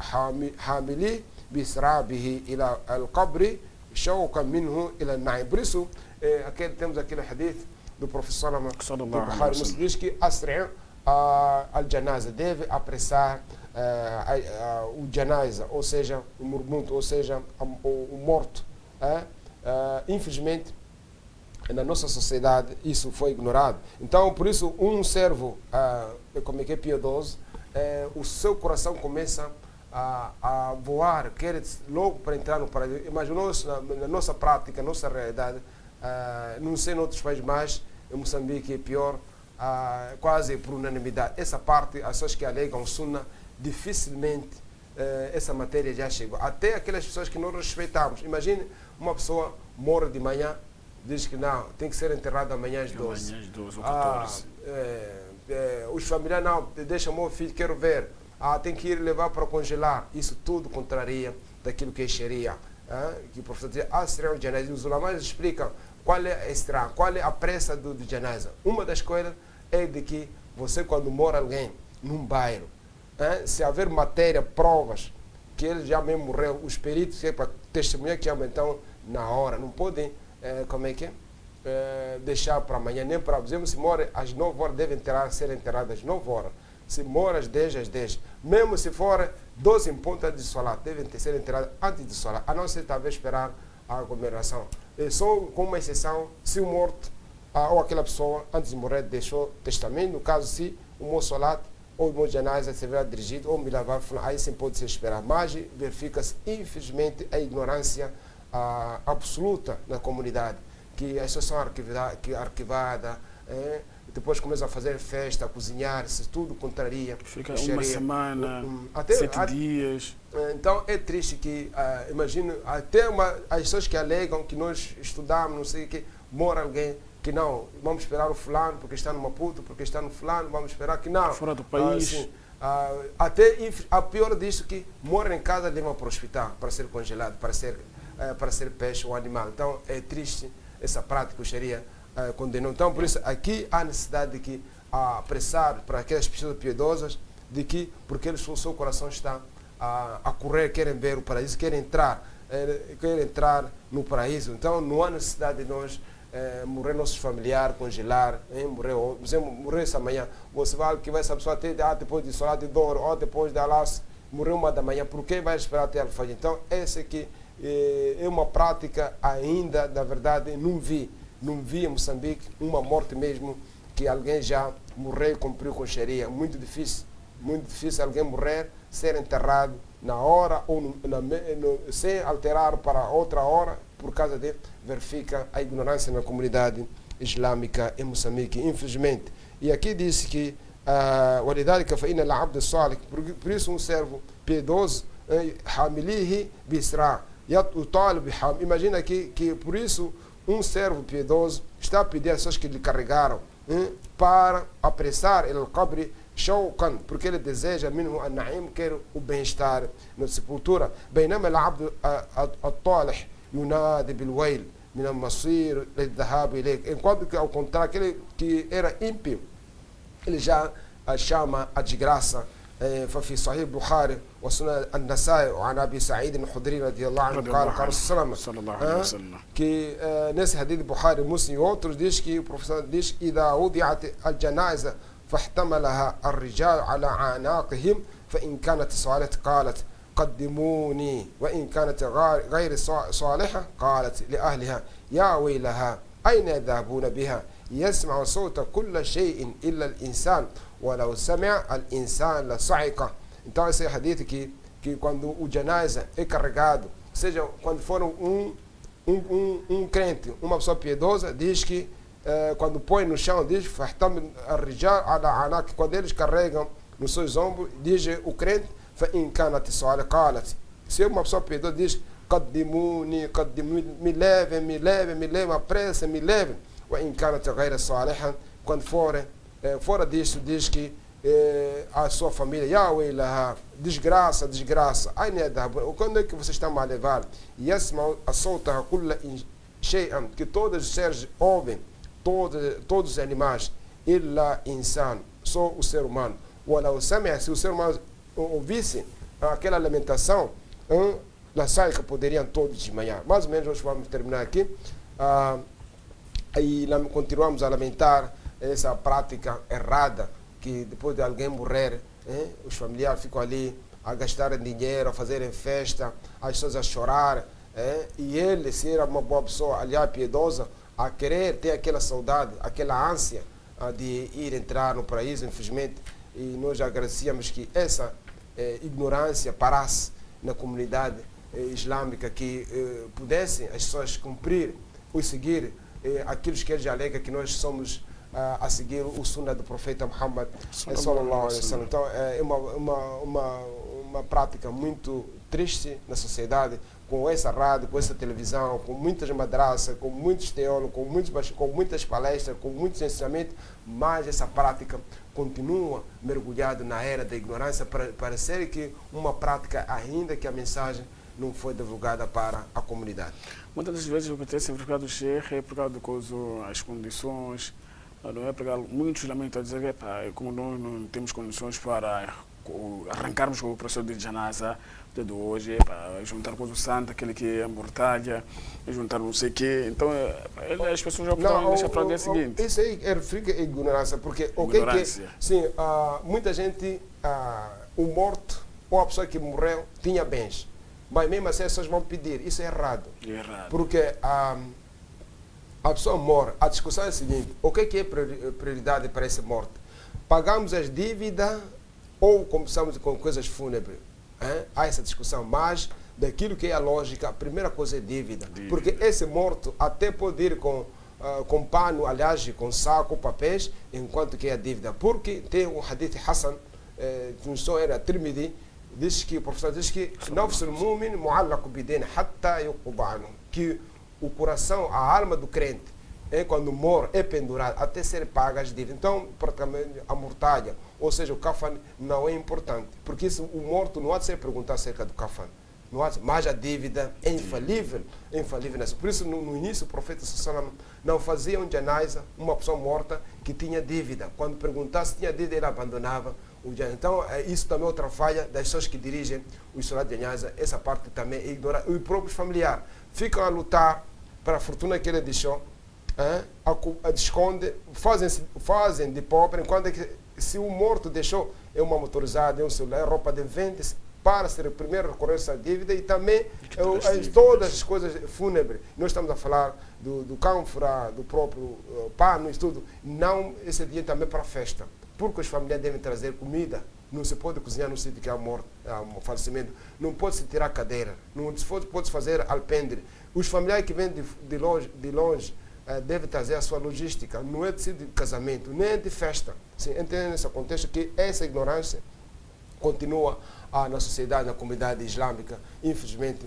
B: حامليه بإسرابه إلى القبر شوقا منه إلى النعيم. Por isso, temos aquele hadith do professor do Bukhari, nos diz que asri' al-janaza, deve apressar o janaza, ou seja, o murmuto, ou seja, o morto. Infelizmente, na nossa sociedade isso foi ignorado. Então, por isso, um servo como é que é piedoso, o seu coração começa a voar, quer logo para entrar no paraíso. Mas na nossa prática, na nossa realidade, não sei em outros países, mas em Moçambique é pior, quase por unanimidade. Essa parte, as pessoas que alegam Sunna, dificilmente essa matéria já chegou. Até aquelas pessoas que nós respeitamos. Imagine uma pessoa morre de manhã, diz que não, tem que ser enterrado amanhã às 12.
A: Amanhã às 12 ou 14.
B: Os familiares, não, deixa o meu filho, quero ver. Tem que ir levar para congelar. Isso tudo contraria daquilo que é Sharia. Que o professor diz, Asra al-Janaza. Os ulamás explicam qual é a pressa do Janaza. Uma das coisas é de que você, quando mora alguém num bairro, se haver matéria, provas, que ele já mesmo morreu, os peritos, que é para testemunhar que então, na hora, não podem, deixar para amanhã, nem para, por exemplo, se mora às 9 horas, deve ser enterrado às 9 horas. Se mora às 10, às 10. Mesmo se for 12 em ponta de solar, devem ser enterrados antes de solar, a não ser talvez esperar a aglomeração. Só com uma exceção, se o morto ou aquela pessoa, antes de morrer, deixou testamento, no caso, se o meu solar ou o meu janaza será dirigido ou me lavar, aí sim pode ser esperar. Mas verifica-se, infelizmente, a ignorância absoluta na comunidade, que as pessoas são arquivadas, depois começam a fazer festa, a cozinhar, se tudo contraria.
A: Fica uma semana, 7 dias.
B: Então é triste que, imagino, até as pessoas que alegam que nós estudamos, não sei o que, mora alguém que não, vamos esperar o fulano porque está no Maputo, porque está no fulano, vamos esperar que não.
A: Fora do país.
B: Até a pior disso que mora em casa, levam para o hospital para ser congelado, para ser peixe ou animal. Então é triste essa prática, o Sharia condenou. Então por isso aqui há necessidade de que apressar para aquelas pessoas piedosas, de que porque o seu coração está a correr, querem ver o paraíso, querem entrar no paraíso. Então não há necessidade de nós morrer nossos familiares, congelar, morrer essa manhã. Você vai que vai essa pessoa até depois de solar de dor ou depois de alas, morrer 1 da manhã, por que vai esperar até alfajir? Então essa aqui é uma prática ainda, na verdade, não vi em Moçambique uma morte mesmo que alguém já morreu e cumpriu com Sharia. Muito difícil alguém morrer, ser enterrado na hora ou sem alterar para outra hora, por causa de verifica a ignorância na comunidade islâmica em Moçambique, infelizmente. E aqui diz que ولذلك فإن العبد الصالح, por isso um servo piedoso, حامليه بإسراع يطالب. Imagina aqui que por isso um servo piedoso está a pedir às pessoas que lhe carregaram para apressar ele al-qabr shawqan, porque ele deseja minhu an-na'im, quer o bem-estar na sepultura. بينما العبد الطالح ينادي بالويل من المصير للذهاب إليك. Enquanto que ao contrário, aquele que era ímpio, ele já chama a desgraça ففي صحيح البخاري وسنن النسائي وعن ابي سعيد الخدري رضي الله عنه قال
A: صلى الله عليه وسلم
B: que nesse hadith Bukhari, Muslim e outros diz que o professor diz إذا وضعت الجنائز فاحتملها الرجال على أعناقهم فإن كانت صالحة قالت قدموني وإن كانت غير صالحة قالت لأهلها يا ويلها أين يذهبون بها يسمع صوت كل شيء إلا الإنسان ولو سمع الإنسان لصعق. Então esse hadith que quando o janaza é carregado, seja quando for um crente, uma pessoa piedosa, diz que quando põe no chão, diz quando eles carregam nos seus ombros, diz o crente, se uma pessoa piedosa diz قدموني me levem, apressa, me levem. Quando fora disso, diz que a sua família, Yahweh laha, desgraça. Quando é que vocês estão a levar? Que todos os seres ouvem, todos os animais, illa insan, só o ser humano. Se o ser humano ouvisse aquela lamentação, na saída poderiam todos desmaiar. Mais ou menos, nós vamos terminar aqui. E continuamos a lamentar essa prática errada, que depois de alguém morrer, os familiares ficam ali a gastarem dinheiro, a fazerem festa, as pessoas a chorar, e ele, se era uma boa pessoa, aliás, piedosa, a querer ter aquela saudade, aquela ânsia de ir entrar no paraíso, infelizmente, e nós agradecíamos que essa ignorância parasse na comunidade islâmica, que pudessem as pessoas cumprir ou seguir aquilo que eles alegam que nós somos a seguir o sunnah do profeta Muhammad sallallahu alaihi wasallam. Então é uma prática muito triste na sociedade, com essa rádio, com essa televisão, com muitas madraças, com muitos teólogos, com muitas palestras, com muitos ensinamentos, mas essa prática continua mergulhada na era da ignorância, para parecer que uma prática ainda que a mensagem não foi divulgada para a comunidade.
A: Muitas das vezes acontece por causa do sheikh, é por causa das condições, não é por causa, muitos lamentam a dizer que como nós não temos condições para arrancarmos com o processo de janaza de hoje, para juntar com o santo, aquele que é mortalha, juntar não sei o quê. Então as pessoas já optaram deixar para o dia seguinte.
B: Isso aí refere a ignorância, porque sim, muita gente, o morto ou a pessoa que morreu tinha bens, mas mesmo assim as pessoas vão pedir. Isso é errado. Porque a pessoa morre. A discussão é a seguinte: o que é prioridade para esse morto? Pagamos as dívidas ou começamos com coisas fúnebres? Há essa discussão, mas daquilo que é a lógica, a primeira coisa é dívida. Porque esse morto até pode ir com pano, aliás, com saco, papéis, enquanto que é a dívida. Porque tem um hadith Hassan, que não só era Tirmidhi, diz que o professor diz que nafsul mu'min mu'allaq bidin hatta yuqda anhu, que o coração, a alma do crente, quando morre, é pendurado até ser paga as dívidas. Então, praticamente, a mortalha, ou seja, o kafan, não é importante, porque isso, o morto não há de ser perguntar acerca do kafan, mas a dívida é infalível, nessa. Por isso, no início, o profeta sallallahu não fazia um janaza, uma pessoa morta que tinha dívida. Quando perguntasse se tinha dívida, ele abandonava o janaza. Então, isso também é outra falha das pessoas que dirigem o salat de janaza. Essa parte também é ignorada. Os próprios familiares ficam a lutar para a fortuna que ele deixou, esconde, fazem de pobre, enquanto que se o morto deixou uma motorizada, um celular, roupa de vende para ser o primeiro recorrer a essa dívida, e também todas as coisas fúnebres. Nós estamos a falar do cânfora, do próprio pano, isso tudo. Não, esse dia também para a festa, porque os familiares devem trazer comida. Não se pode cozinhar no sítio que há morte, um falecimento. Não pode se tirar cadeira, não se pode fazer alpendre. Os familiares que vêm de longe devem trazer a sua logística. Não é de casamento, nem é de festa. Entende nesse contexto que essa ignorância continua na sociedade, na comunidade islâmica, infelizmente,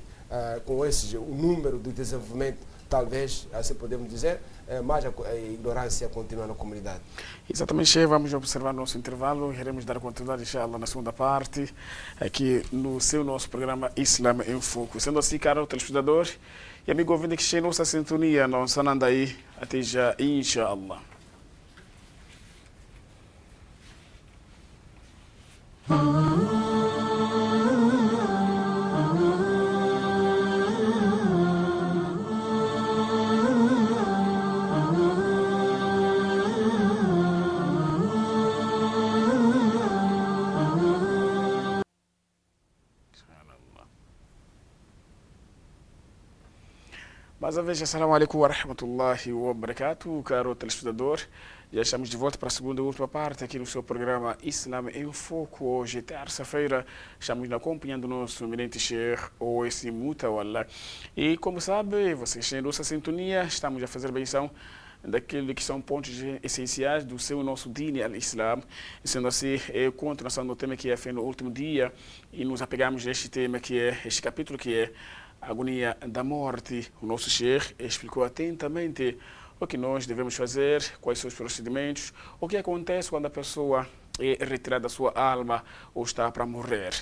B: com o número de desenvolvimento, talvez, assim podemos dizer, mas a ignorância continua na comunidade.
A: Exatamente, Sheikh. Vamos observar nosso intervalo. Iremos dar continuidade, inshallah, na segunda parte, aqui no nosso programa Islam em Foco. Sendo assim, caro telespectador e amigo ouvinte que está em nossa sintonia, não se anda aí, até já, inshallah.
C: Oh
A: Mais uma vez, assalamu alaikum wa rahmatullahi wa barakatuh, caro telespectador. Já estamos de volta para a segunda e última parte aqui no seu programa Islam em Foco. Hoje, terça-feira, estamos acompanhando o nosso eminente Sheikh Owais Mutawalla. E como sabe, vocês têm nossa sintonia, estamos a fazer menção daquilo que são pontos essenciais do seu nosso Dini al-Islam. Sendo assim, é continuação do tema que é feito no último dia e nos apegamos a este tema que é este capítulo que é a agonia da morte. O nosso Sheikh explicou atentamente o que nós devemos fazer, quais são os procedimentos, o que acontece quando a pessoa é retirada da sua alma ou está para morrer.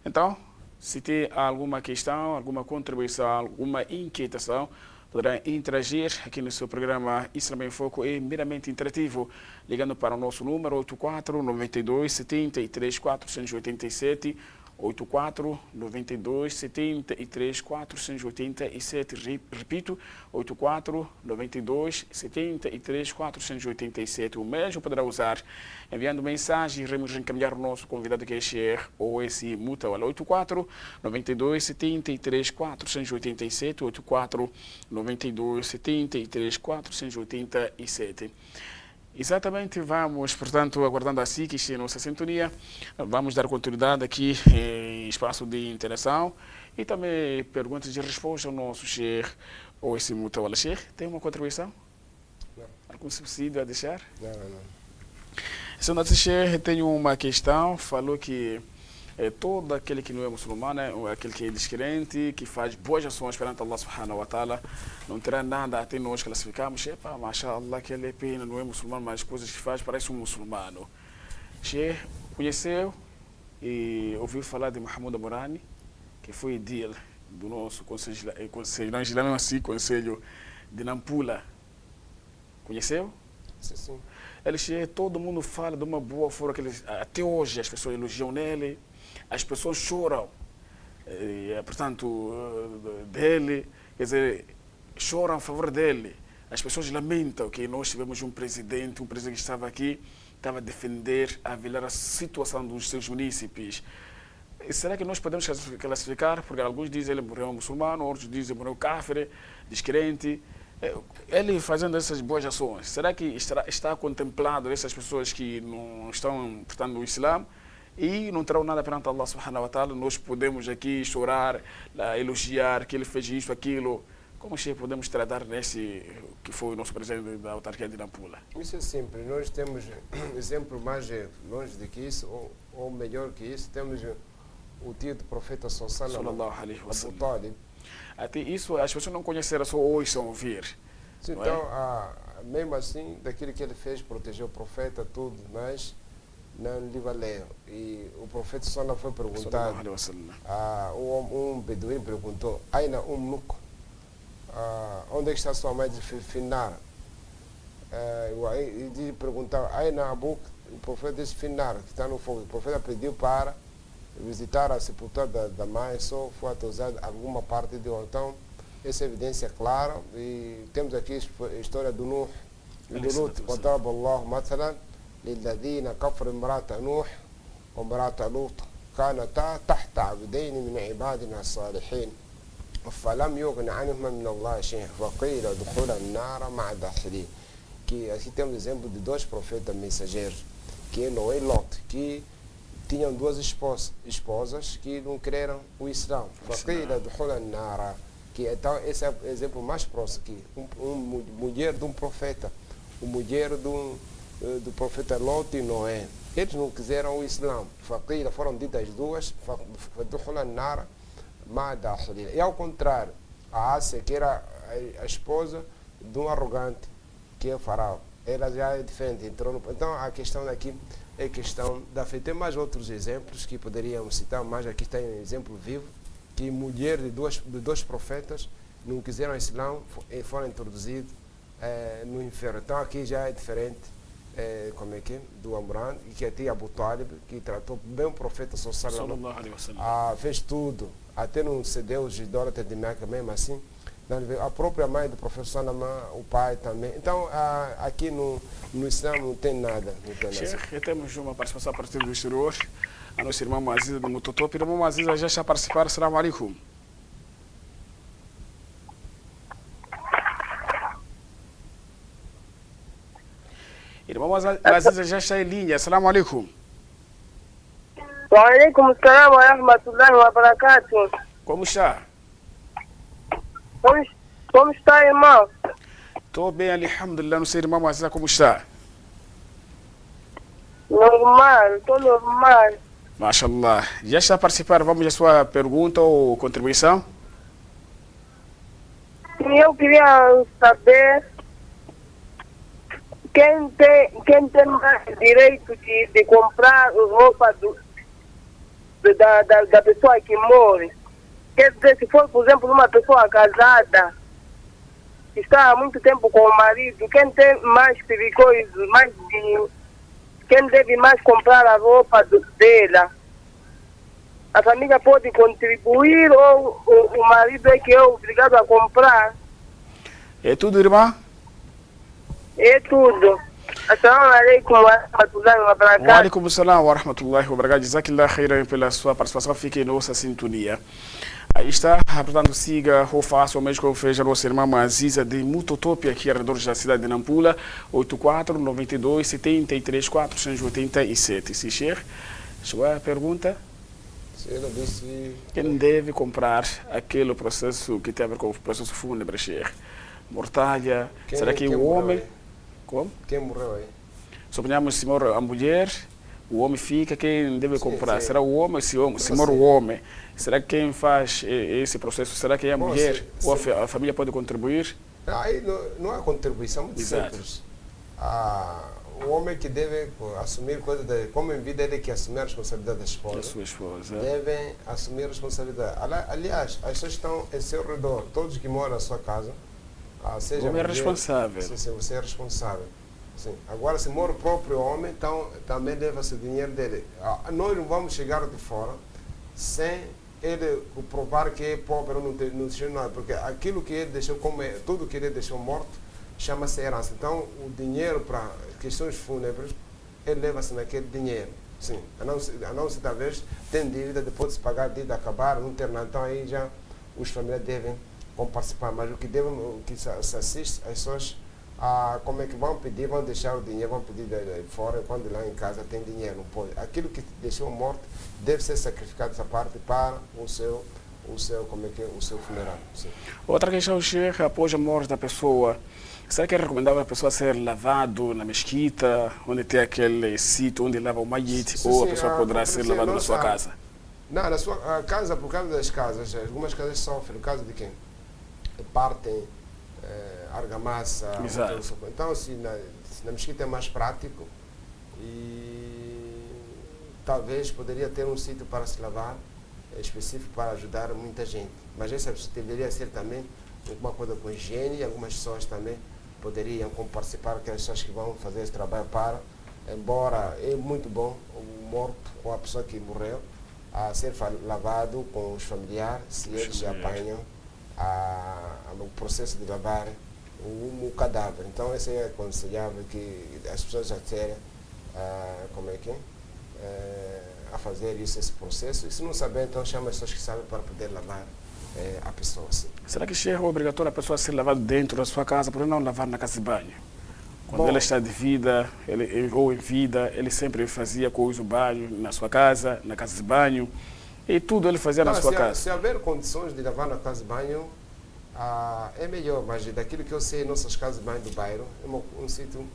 A: Então, se tem alguma questão, alguma contribuição, alguma inquietação, poderá interagir aqui no seu programa Islam em Foco, é meramente interativo, ligando para o nosso número 84 92 73 487, 84 92 73 487, repito, 84 92 73 487. O mesmo poderá usar enviando mensagem e iremos encaminhar o nosso convidado que é Sheikh Owais Mutawalla. 84 92 73 487, 84 92 73 487. Exatamente, vamos, portanto, aguardando assim que esteja nossa sintonia, vamos dar continuidade aqui em espaço de interação e também perguntas e respostas ao nosso Sheikh Owais Mutawalla. Sheikh, tem uma contribuição?
B: Não.
A: Algum subsídio a deixar?
B: Não.
A: Sendo assim, Sheikh, tenho uma questão, falou que todo aquele que não é muçulmano, aquele que é descrente, que faz boas ações perante Allah subhanahu wa ta'ala, não terá nada até nós classificarmos. Epa, mashallah, que ele é pena, não é muçulmano, mas as coisas que faz parece um muçulmano. Sheikh conheceu e ouviu falar de Muhammad Morani, que foi deal do nosso conselho de Nampula. Conheceu?
B: Sim.
A: Ele chega, todo mundo fala de uma boa forma, que até hoje as pessoas elogiam nele, as pessoas choram, portanto, dele, quer dizer, choram a favor dele. As pessoas lamentam que nós tivemos um presidente que estava aqui, estava a defender, a velar a situação dos seus munícipes. E será que nós podemos classificar? Porque alguns dizem que ele morreu muçulmano, outros dizem que morreu kafir, descrente. Ele fazendo essas boas ações, será que está contemplado essas pessoas que não estão, portanto, no Islã e não terão nada perante Allah subhanahu wa ta'ala? Nós podemos aqui chorar, elogiar que ele fez isso, aquilo. Como podemos tratar nesse que foi o nosso presidente da autarquia de Nampula?
B: Isso é simples. Nós temos exemplo mais longe do que isso, ou melhor que isso, temos o tio do profeta sallallahu alaihi wasallam, Abu Talib.
A: Até isso as pessoas não conheceram, só ouçam ouvir.
B: Então, mesmo assim, daquilo que ele fez, protegeu o profeta, tudo, mas não lhe valeu. E o profeta sallallahu foi perguntado, um beduíno perguntou, Aina Ummuk, onde está sua mãe de Finar? E perguntou, Aina Abuk, o profeta disse Finar, que está no fogo. O profeta pediu para visitar a sepultura da mãe, só foi atualizada alguma parte de então, essa evidência é clara. E temos aqui a história do Nuh e do Lut. وضرب الله مثلا للذين كفروا امرأة نوح وامرأة لوط كانتا تحت عبدين من عبادنا الصالحين فلم يغن عنهما من الله شيء فقيل ادخلا النار مع الداخلين. Que aqui temos exemplo de dois profetas mensageiros, que é Noé e Lot, que tinham duas esposas que não creram o Islã. Que então esse é o exemplo mais próximo aqui. Mulher de um profeta, mulher do profeta Lot e Noé. Eles não quiseram o Islã. Foram ditas as duas. E ao contrário, a Ásia, que era a esposa de um arrogante, que é o faraó, ela já é diferente. Então a questão daqui é questão da fé. Tem mais outros exemplos que poderíamos citar, mas aqui tem um exemplo vivo, que mulher de dois profetas não quiseram o Islã e foram introduzidos no inferno. Então aqui já é diferente, como é que é, do Amran, e que até Abu Talib, que tratou bem o profeta sallallahu alaihi wasallam, fez tudo, até não cedeu os idólatras de Meca, mesmo assim. A própria mãe do professor Sanama, o pai também. Então, aqui no Islã não tem nada.
A: Sheikh, temos uma participação a partir do exterior. A nossa irmã Moaziza do Mutotopi. A irmã Moaziza já está a participar. Assalamu alaikum. Irmão Aziza já está em linha. Assalamu alaikum.
C: Wa alaikum salam wa rahmatullahi wa barakatuh.
A: Como está?
C: Como está, irmão?
A: Estou bem, alhamdulillah. Não sei, irmão Aziza, como está?
C: Normal, estou normal.
A: Mashallah. Já está a participar? Vamos à sua pergunta ou contribuição?
C: Eu queria saber quem tem mais direito de comprar roupa da pessoa que morre. Quer dizer, se for, por exemplo, uma pessoa casada, que está há muito tempo com o marido, quem tem mais perigoso, quem deve mais comprar a roupa dela? A família pode contribuir ou o marido é que é obrigado a comprar?
A: É tudo, irmã?
C: É tudo. Assalamu alaikum wa rahmatullahi wa barakatuh.
A: Wa alaikum salam wa rahmatullahi wa barakatuh. Jazakallah khairan pela sua participação. Fique em nossa sintonia. Aí está, portanto, siga ou faça o mesmo que eu fiz a nossa irmã Aziza de Mutotopia, aqui arredores da cidade de Nampula, 84 92 73 487. Se Sheikh, chegou a pergunta?
B: Ela disse...
A: Quem deve comprar aquele processo que tem a ver com o processo fúnebre, Sheikh? Mortalha? Será que o homem... Como?
B: Quem morreu aí?
A: Suponhamos, se morre a mulher, o homem fica, quem deve comprar?
B: Sim.
A: Será o homem? Se morre o homem, será que quem faz esse processo? Será que é a mulher? Ou a família pode contribuir?
B: Aí não há contribuição, muito
A: Exato.
B: simples. O homem que deve assumir coisa como em vida ele que assumir a responsabilidade da esposa.
A: A sua esposa.
B: Devem assumir a responsabilidade. Aliás, as pessoas estão em seu redor, todos que moram na sua casa, seja
A: O homem é
B: mulher,
A: responsável.
B: Sim, você é responsável. Sim. Agora, se mora o próprio homem, então também deve-se o dinheiro dele. Nós não vamos chegar de fora sem ele provar que é pobre, não deixou nada, porque aquilo que ele deixou, tudo que ele deixou morto, chama-se herança. Então, o dinheiro para questões fúnebres, ele leva-se naquele dinheiro. Sim. A não ser talvez tem dívida, depois de se pagar a dívida, acabar, não ter nada. Então, aí já os familiares devem participar. Mas o que se assiste, as pessoas, como é que vão pedir, vão deixar o dinheiro, vão pedir de fora, quando lá em casa tem dinheiro, não pode. Aquilo que deixou morto deve ser sacrificado essa parte para o seu funeral. Sim.
A: Outra questão, Sheikh, após a morte da pessoa, será que é recomendável a pessoa ser lavado na mesquita, onde tem aquele sítio onde lava o mayit, ou a pessoa poderá ser lavada na sua casa?
B: Não, na sua casa, por causa das casas, algumas casas sofrem, por causa de quem? Partem argamassa. Então, se na mesquita é mais prático, e talvez poderia ter um sítio para se lavar, específico para ajudar muita gente. Mas essa deveria ser também alguma coisa com higiene, e algumas pessoas também poderiam participar, aquelas pessoas que vão fazer esse trabalho embora é muito bom o morto ou a pessoa que morreu, a ser lavado com os familiares, se eles apanham o processo de lavar o cadáver. Então, esse é aconselhável que as pessoas já terem a fazer esse processo. E se não saber, então chama as pessoas que sabem para poder lavar a pessoa. Sim.
A: Será que é obrigatório a pessoa ser lavada dentro da sua casa, por que não lavar na casa de banho? Quando ela está de vida, ou em vida, ele sempre fazia coisa, o banho na sua casa, na casa de banho, e tudo ele fazia na sua casa.
B: Se houver condições de lavar na casa de banho, é melhor, mas daquilo que eu sei, nossas casas de banho do bairro, é um sítio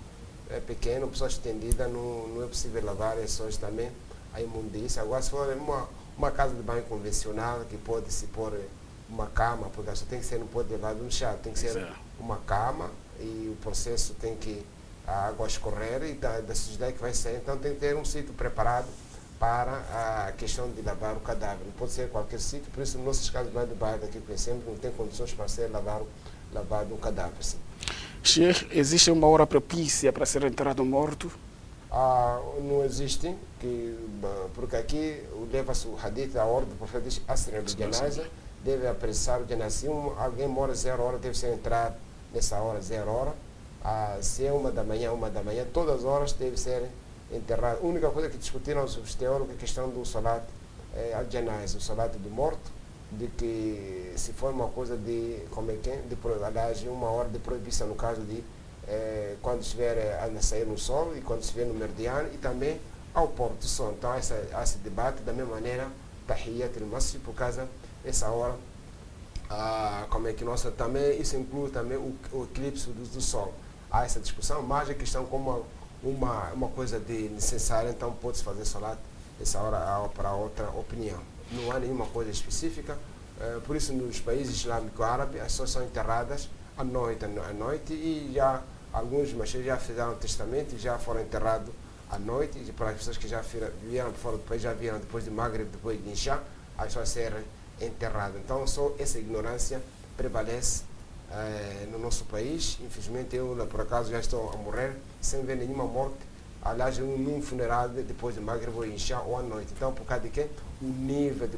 B: pequeno, pessoa estendida, não é possível lavar, é só também a imundícia. Agora, se for uma casa de banho convencional, que pode se pôr uma cama, porque só tem que ser, não pode levar no chão, tem que ser uma cama, e o processo tem que a água escorrer e da sujidade que vai sair, então tem que ter um sítio preparado para a questão de lavar o cadáver. Não pode ser qualquer sítio, por isso nossas casas de banho do bairro aqui conhecemos não tem condições para ser lavado um cadáver. Sim.
A: Sheikh, existe uma hora propícia para ser enterrado morto?
B: Não existe, porque aqui leva-se o hadith, a ordem do profeta diz, Asra do Janaza, deve apressar o Janaza. Se alguém mora 0 horas, deve ser entrar nessa hora, 0 hora. Se é 1 da manhã, todas as horas deve ser enterrado. A única coisa que discutiram os teólogos é a questão do salat al-Janaza, o salat do morto, de que se for uma coisa de 1 hora de proibição, no caso de quando estiver a nascer no sol e quando estiver no meridiano e também ao pôr do sol. Então, esse debate, da mesma maneira, Tahiyyat al-Masjid, por causa dessa hora, como é que nossa também, isso inclui também o eclipse do sol. Há essa discussão, mas a questão como uma coisa de necessária, então pode-se fazer salat essa hora para outra opinião. Não há nenhuma coisa específica, por isso nos países islâmicos árabes as pessoas são enterradas à noite e já alguns machês já fizeram testamento e já foram enterrados à noite, e para as pessoas que já vieram fora do país, já vieram depois de Maghreb, depois de Isha, as pessoas serem enterradas. Então só essa ignorância prevalece no nosso país. Infelizmente eu por acaso já estou a morrer sem ver nenhuma morte, aliás num funeral depois de Maghreb ou Isha ou à noite. Então por causa de quê? O nível de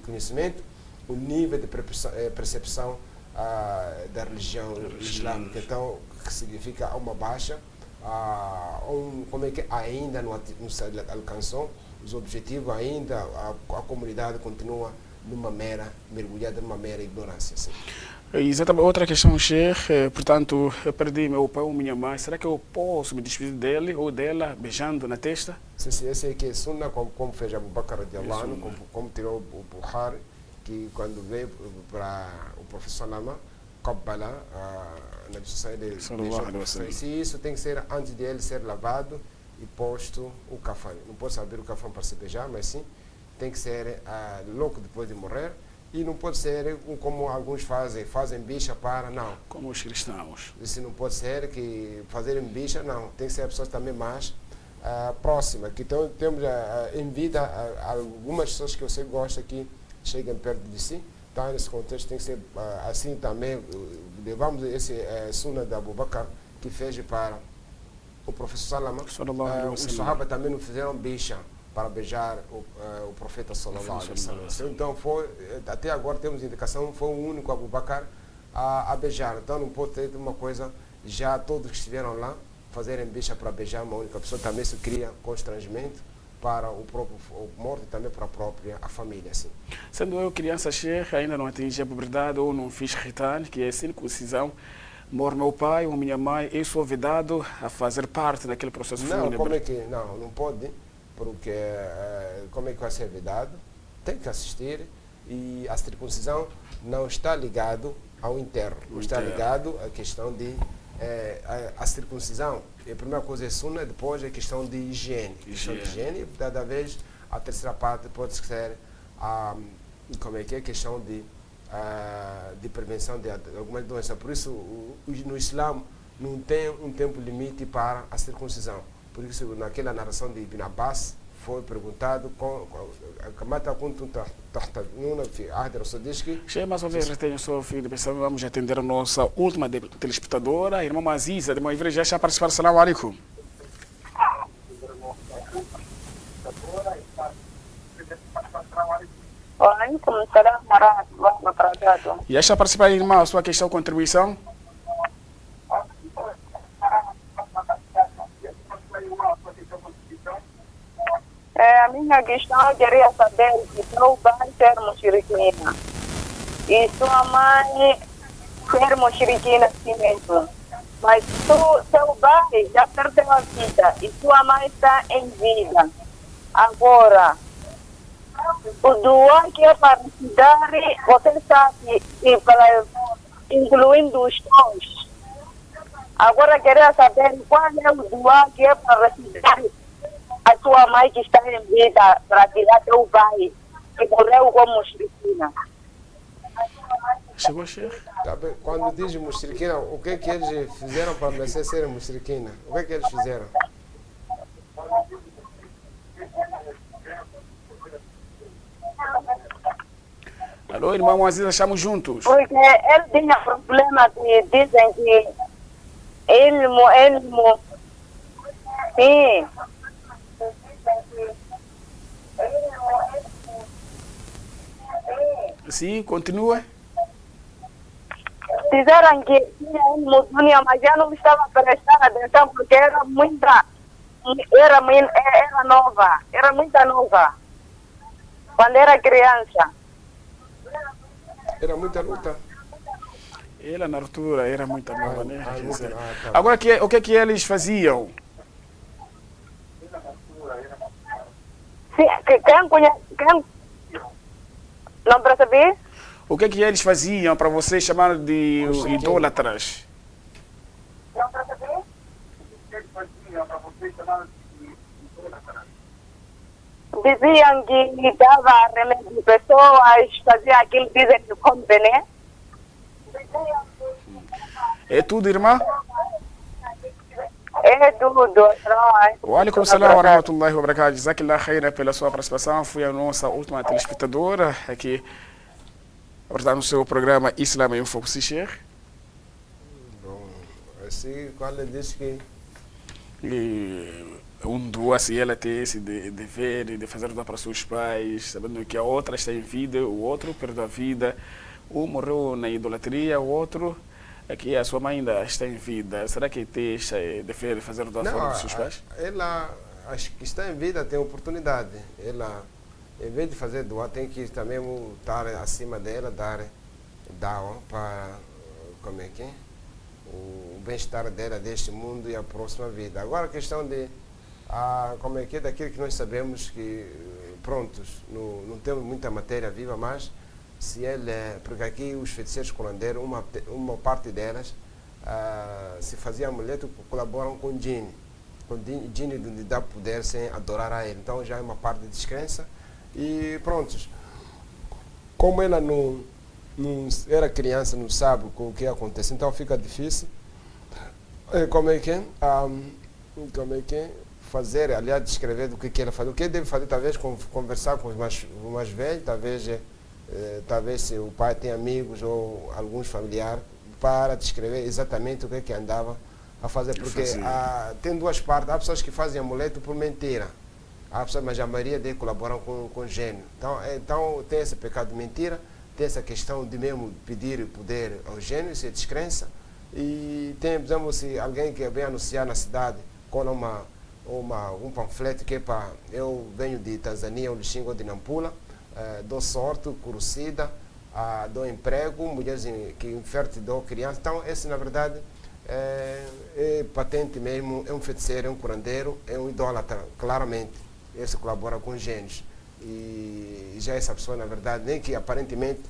B: conhecimento, o nível de percepção da religião islâmica, então que significa uma baixa, como é que ainda não se alcançou os objetivos, ainda a comunidade continua mergulhada numa mera ignorância. Sim.
A: Exatamente. Outra questão, Sheikh, portanto, eu perdi meu pai ou minha mãe, será que eu posso me despedir dele ou dela beijando na testa?
B: Sim, esse aqui é Sunna, como fez Abu Bakr radiallahu anhu, como tirou o Bukhari, que quando veio para o professor Lama, Qabbala, na discussão dele, se isso tem que ser antes de ele ser lavado e posto o kafan. Não pode abrir o kafan para se beijar, mas sim tem que ser logo depois de morrer. E não pode ser como alguns fazem bicha para, não.
A: Como os cristãos.
B: Isso não pode ser que fazerem bicha, não. Tem que ser pessoas também mais próximas. Que temos em vida algumas pessoas que você gosta que chegam perto de si. Então, nesse contexto, tem que ser assim também. Levamos esse Sunna de Abu Bakr que fez para o professor Salama. Os Sahaba também não fizeram bicha para beijar o profeta sallallahu alaihi wasallam. Então até agora temos indicação, foi o único Abu Bakr a beijar. Então não pode ter uma coisa, já todos que estiveram lá fazerem bicha para beijar uma única pessoa, também isso cria constrangimento para o próprio morto e também para a própria família. Assim.
A: Sendo eu criança, Sheikh, ainda não atingi a puberdade ou não fiz khitan, que é circuncisão, mor meu pai ou minha mãe, eu sou vedado a fazer parte daquele processo fúnebre.
B: Não, como é que não pode? Porque como é que vai ser vedado, tem que assistir, e a circuncisão não está ligado ao enterro, está ligado à questão de a circuncisão. A primeira coisa é sunna, depois é a questão de higiene. Cada vez a terceira parte pode ser como é que é a questão de prevenção de alguma doença. Por isso no Islã não tem um tempo limite para a circuncisão. Por isso, naquela narração de Ibn Abbas, foi perguntado
A: mais uma vez, retenho o seu filho, vamos atender a nossa última telespectadora, a irmã Aziza, de Moivre, já está a participar. Assalamu alaikum.
C: Waalaikum salam wa rahmatullahi wa barakatuh.
A: Já está a participar, irmã, a sua questão, contribuição?
C: A minha questão, eu queria saber se seu pai ser muxeriquina e sua mãe ser muxeriquina assim mesmo. Mas seu pai já perdeu a vida e sua mãe está em vida. Agora, o doar que é para a cidade, você sabe, incluindo os tons. Agora, queria saber qual é o doar que é para a cidade. A sua mãe que está em vida para tirar teu pai que morreu como muxeriquina.
A: Chegou, Sheikh?
B: Quando diz muxeriquina, o que é que eles fizeram para merecer ser muxeriquina? O que é que eles fizeram?
A: Alô, irmão Aziz, estamos juntos.
C: Porque ele tinha problema que dizem que ele sim.
A: Sim, continua.
C: Disseram que tinha ilmo, mas já não estava prestando atenção porque era nova, era muito nova. Quando era criança.
B: Era muita luta.
A: Ela na altura era muito nova, né? Quer dizer,
B: tá.
A: agora, o que é que eles faziam?
C: Sim, quem conhece? Quem? Não percebi?
A: O que é que eles faziam para vocês chamar de idólatras?
C: Não percebi? Diziam que dava remédio de pessoas, fazia aquilo que dizem que compre, né?
A: É tudo, irmã?
C: É tudo. Não,
A: Wa alaikum salam wa rahmatullahi wa barakatuh. Jazakallah khaira pela sua participação. Foi a nossa última telespectadora aqui, portanto, no seu programa Islam em Foco, Sheikh.
B: Bom, assim, quando ele diz que
A: E doa-se ela ter esse dever de fazer doar para seus pais, sabendo que a outra está em vida, o outro perdeu a vida, um morreu na idolatria, o outro aqui a sua mãe ainda está em vida. Será que tem esse dever de fazer doar para os seus pais?
B: ela, acho que está em vida, tem oportunidade. Ela, em vez de fazer doar, tem que também estar acima dela, dar para, como é que é? O bem-estar dela deste mundo e a próxima vida. Agora a questão de, como é que é, daquilo que nós sabemos que, prontos, não temos muita matéria viva, mas se ele, porque aqui os feiticeiros curandeiros, uma parte delas, se fazia amuleto, colaboram com o Jinn de dar poder sem adorar a ele. Então já é uma parte de descrença e prontos. Como ela não era criança, não sabe o que acontece, então fica difícil. Como é que é? Fazer, aliás, descrever do que ela faz. O que deve fazer, talvez, conversar com os mais velhos, talvez se o pai tem amigos ou alguns familiares, para descrever exatamente o que andava a fazer. Porque tem duas partes. Há pessoas que fazem amuleto por mentira. Há pessoas, mas a maioria deles colaboram com gênio. Então tem esse pecado de mentira. Tem essa questão de mesmo pedir poder ao gênio, isso é descrença. E tem, por exemplo, se alguém que vem anunciar na cidade, cola um panfleto que é para eu venho de Tanzânia, ou de Xingu, ou de Nampula, dou sorte, curucida, dou emprego, mulheres que inférteis dou criança. Então, esse na verdade é patente mesmo, é um feiticeiro, é um curandeiro, é um idólatra, claramente. Esse colabora com gênios. E já essa pessoa, na verdade, nem que aparentemente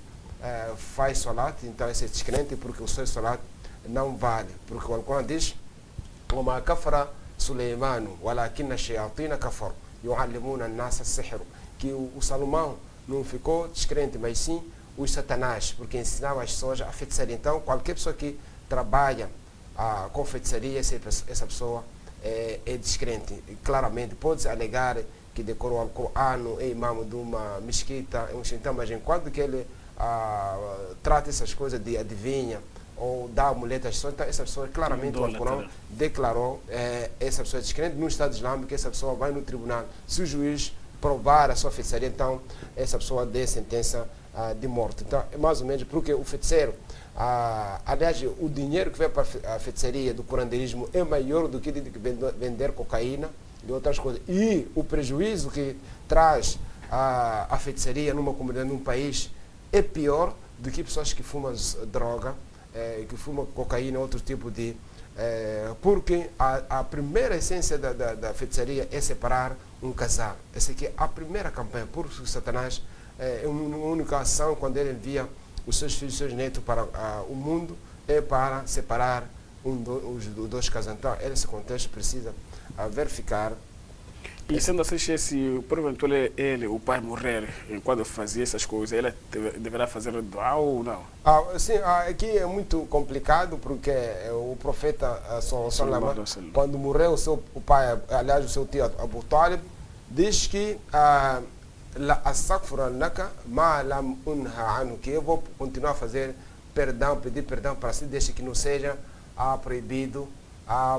B: faz solat, então esse é descrente, porque o seu solat não vale. Porque o Alcorão diz: وَمَا كَفَرَ سُلَيْمَانُ وَلَكِنَّ الشَّيَاطِينَ كَفَرُوا يُعَلِّمُونَ النَّاسَ السِّحْرَ. Que o Salomão não ficou descrente, mas sim os satanás, porque ensinava as pessoas a feitiçaria. Então, qualquer pessoa que trabalha com feitiçaria, essa pessoa é descrente. E, claramente, pode-se alegar que decorou o Alcorão, é imã de uma mesquita, é um xintão, mas enquanto que ele trata essas coisas de adivinha ou dá amuleto às pessoas, então essa pessoa claramente o Alcorão declarou essa pessoa é descrente. No Estado Islâmico, essa pessoa vai no tribunal. Se o juiz provar a sua feitiçaria, então essa pessoa dê sentença de morte. Então é mais ou menos porque o feiticeiro, aliás, o dinheiro que vem para a feitiçaria do curandeirismo é maior do que de vender cocaína e outras coisas. E o prejuízo que traz a feitiçaria numa comunidade, num país, é pior do que pessoas que fumam droga, que fumam cocaína, outro tipo de... porque a primeira essência da feitiçaria é separar um casal. Essa aqui é a primeira campanha, porque Satanás é uma única ação quando ele envia os seus filhos, os seus netos para o mundo, é para separar os dois casais. Então, nesse contexto, precisa verificar.
A: E sendo assim, se porventura ele, o pai morrer enquanto fazia essas coisas, ele deverá fazer doa ou não?
B: Sim, aqui é muito complicado porque o profeta quando morreu o pai, aliás, o seu tio Abu Talib, diz que que eu vou continuar a fazer pedir perdão para si, desde que não seja proibido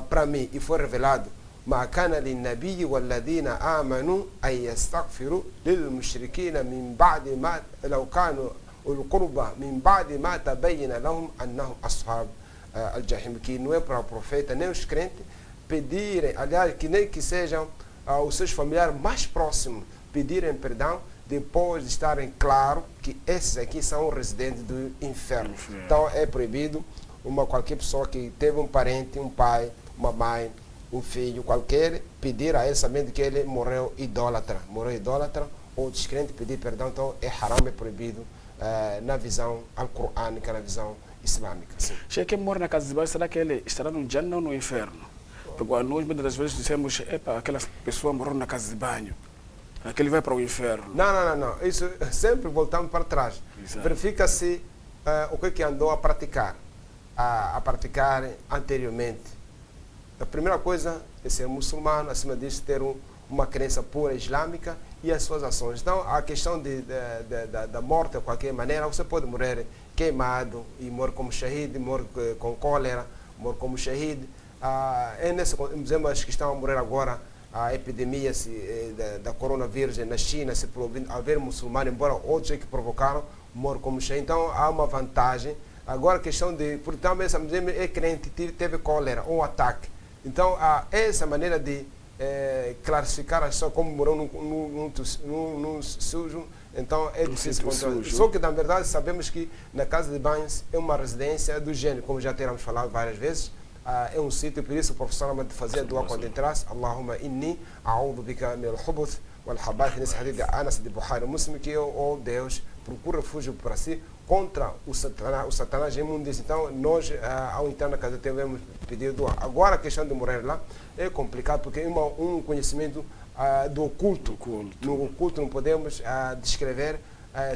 B: para mim. E foi revelado: ما كان للنبي والذين آمنوا أن يستغفروا للمشركين من بعد ما لو كانوا القربى من بعد ما تبين لهم أنهم أصحاب الجحيم. Que não é para o profeta nem os crentes pedirem, aliás, que nem que sejam os seus familiares mais próximos pedirem perdão depois de estarem claro que esses aqui são residentes do inferno. Então é proibido qualquer pessoa que teve um parente, um pai, uma mãe, um filho qualquer, pedir a ele sabendo que ele morreu idólatra, ou descrente pedir perdão. Então é haram, é proibido na visão alcorânica, na visão islâmica.
A: Se quem mora na casa de banho, será que ele estará no Jannah ou no inferno? Porque nós muitas das vezes dizemos, epa, aquela pessoa morou na casa de banho, aquele vai para o inferno.
B: Não. Isso sempre voltamos para trás.
A: Exato.
B: Verifica-se o que andou a praticar anteriormente. A primeira coisa é ser muçulmano, acima disso ter uma crença pura islâmica e as suas ações. Então, a questão da morte, de qualquer maneira, você pode morrer queimado e morrer como shahid, morrer com cólera, morrer como shahid. É nesse exemplo que estão a morrer agora a epidemia da coronavírus na China, se haver muçulmano, embora outros que provocaram, morrer como shahid. Então, há uma vantagem. Agora, a questão de, portanto, essa é crente, teve cólera, um ataque. Então, essa maneira de classificar a pessoa como morou num sujo, então é difícil controlar. Só que, na verdade, sabemos que na casa de banhos é uma residência do gênio, como já teremos falado várias vezes. É um sítio, por isso o professor Ahmad fazia dua quando entrasse: Allahumma inni a'udhu bika min al-hubuth wal-khabaith, nesse hadith de Anas de Bukhari Muslim, que oh Deus, procura refúgio para si contra o Satanás imundice. Então, nós, ao entrar na casa, devemos pedir dua. Agora, a questão de morrer lá é complicado, porque é um conhecimento do oculto. No oculto não podemos descrever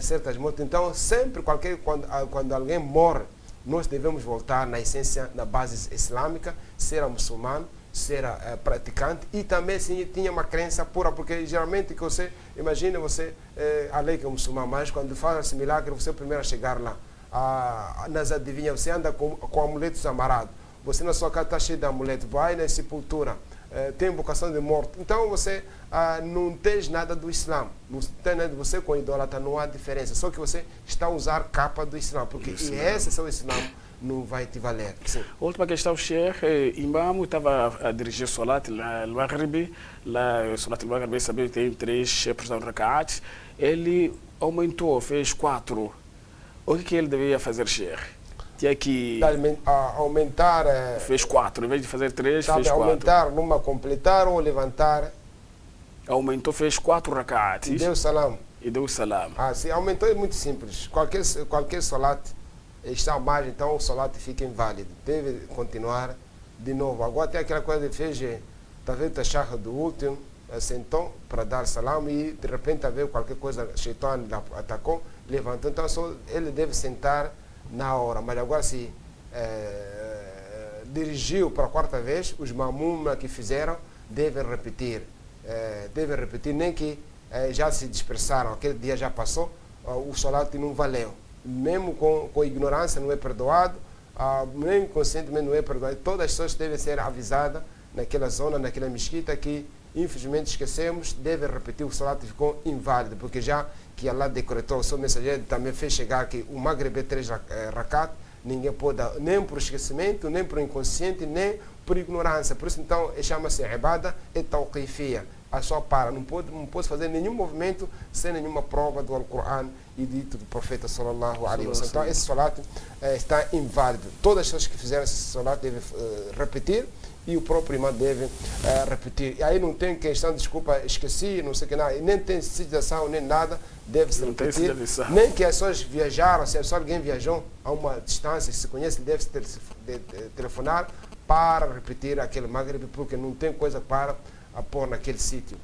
B: certas mortes. Então, sempre, quando alguém morre, nós devemos voltar na essência, na base islâmica, ser muçulmano, ser praticante, e também sim, tinha uma crença pura, porque geralmente que você, imagina você, a lei que é muçulmano, mas quando faz esse milagre, você é o primeiro a chegar lá. Nas adivinhas, você anda com amuletos amarrados, você na sua casa está cheio de amuletos, vai na sepultura, tem invocação de morte. Então você não tem nada do Islã, não tem nada, você com idólatra não há diferença, só que você está a usar capa do Islã, porque esse é o Islã, não vai te valer. Sim.
A: Última questão, Sheikh. Imam estava a dirigir Salat al-Maghrib. Lá, Salat al-Maghrib, sabia que tem 3 rak'at. Ele aumentou, fez 4. O que ele deveria fazer, Sheikh? Tinha que
B: aumentar.
A: Fez 4, em vez de fazer 3, fez 4.
B: Aumentar numa completar ou levantar?
A: Aumentou, fez 4 rak'at.
B: E deu salam.
A: Sim,
B: aumentou é muito simples. Qualquer salat está à margem, então o salat fica inválido. Deve continuar de novo. Agora tem aquela coisa de fez, talvez a charra do último, sentou para dar salam e de repente haver qualquer coisa, Shaitan atacou, levantou. Então só ele deve sentar na hora. Mas agora se dirigiu para a 4ª vez, os mamum que fizeram devem repetir. Nem que já se dispersaram, aquele dia já passou, o salat não valeu. Mesmo com ignorância não é perdoado, nem conscientemente não é perdoado. Todas as pessoas devem ser avisadas naquela zona, naquela mesquita, que infelizmente esquecemos, devem repetir, o salat ficou inválido, porque já que Allah decretou, o seu mensageiro também fez chegar que o Maghreb é 3 rakat, ninguém pode dar, nem por esquecimento, nem por inconsciente, nem por ignorância. Por isso, então, chama-se ibada e tawqifia. A sua para, não pode fazer nenhum movimento sem nenhuma prova do Alcorão e dito do profeta sallallahu alaihi wasallam. Então, esse salat está inválido. Todas as pessoas que fizeram esse salat devem repetir, e o próprio imã deve repetir. E aí não tem questão de desculpa, esqueci, não sei o que nada, nem tem citação, nem nada, deve-se repetir. Nem que as pessoas viajaram, se alguém viajou a uma distância, se conhece, deve-se telefonar para repetir aquele Maghreb, porque não tem coisa para pôr naquele sítio.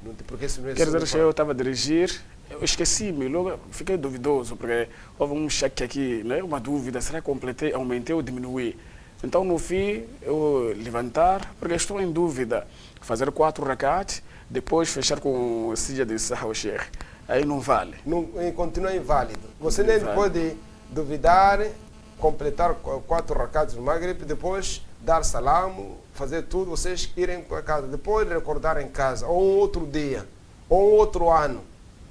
A: Quer dizer que eu estava a dirigir, eu esqueci-me, logo fiquei duvidoso, porque houve um cheque aqui, né? Uma dúvida, será que completei, aumentei ou diminuí? Então, no fim, eu levantar, porque estou em dúvida, fazer 4 rakat, depois fechar com o sijda de Sahwa Sheikh. Aí não vale.
B: Não, continua inválido. Você nem pode duvidar, completar 4 rakats no Maghrib, depois dar salam, fazer tudo, vocês irem para casa, depois recordar em casa, ou um outro dia, ou um outro ano,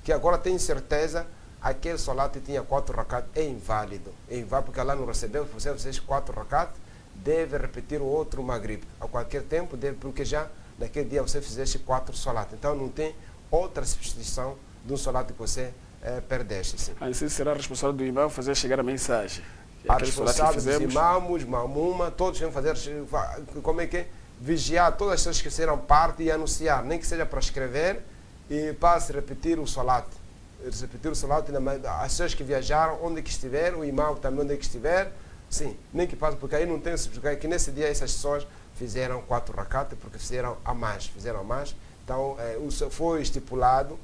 B: que agora tem certeza, aquele salat tinha 4 rakat, é inválido. É inválido porque Allah não recebeu, vocês 4 rakat, deve repetir o outro Maghrib. A qualquer tempo, porque já naquele dia você fizeste 4 salat. Então não tem outra substituição de um salat que você perdeste. Sim.
A: Assim será responsável do imã fazer chegar a mensagem.
B: A responsável dos imãos, mamuma, todos vão fazer, como é que é? Vigiar todas as pessoas que serão parte e anunciar, nem que seja para escrever e para se repetir o salat. Repetir o salat, as pessoas que viajaram, onde que estiver, o imã também onde que estiver, sim, nem que passe, porque aí não tem, porque que nesse dia essas pessoas fizeram 4 rakat, porque fizeram a mais. Então, foi estipulado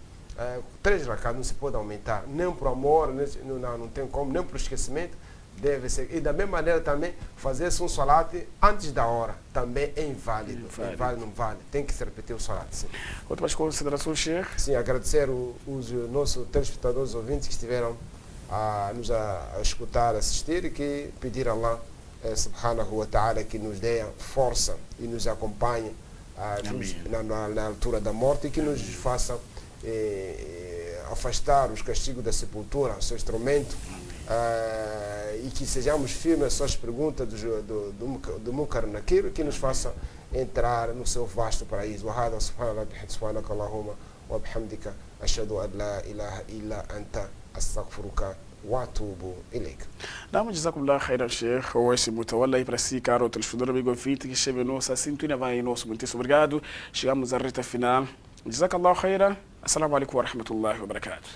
B: 3 rakat, não se pode aumentar, nem por amor, não tem como, nem por esquecimento, deve ser. E da mesma maneira também, fazer-se um salat antes da hora, também é inválido. Inválido não vale, tem que se repetir o salat. Sim.
A: Outras considerações, Sheikh?
B: Sim, agradecer os nossos telespectadores ouvintes que estiveram a nos escutar, assistir e que pedir a Allah subhanahu wa ta'ala que nos dê força e nos acompanhe na altura da morte e que nos faça afastar os castigos da sepultura, o seu instrumento, e que sejamos firmes às suas perguntas do Munkar Nakir, que nos faça entrar no seu vasto paraíso. Wa hada subhanaka Allahumma wa bihamdika ashhadu an la ilaha illa anta astaghfiruka wa atubu ilayk.
A: Naam, jazakumullah khairan, Sheikh. Hoje mutawalla para si, caro telespectador amigo ouvinte que chega nossa sintonia, vai nosso muito obrigado. Chegamos à reta final. Jazakallah khairan. Assalamu alaikum wa rahmatullahi wa barakatuh.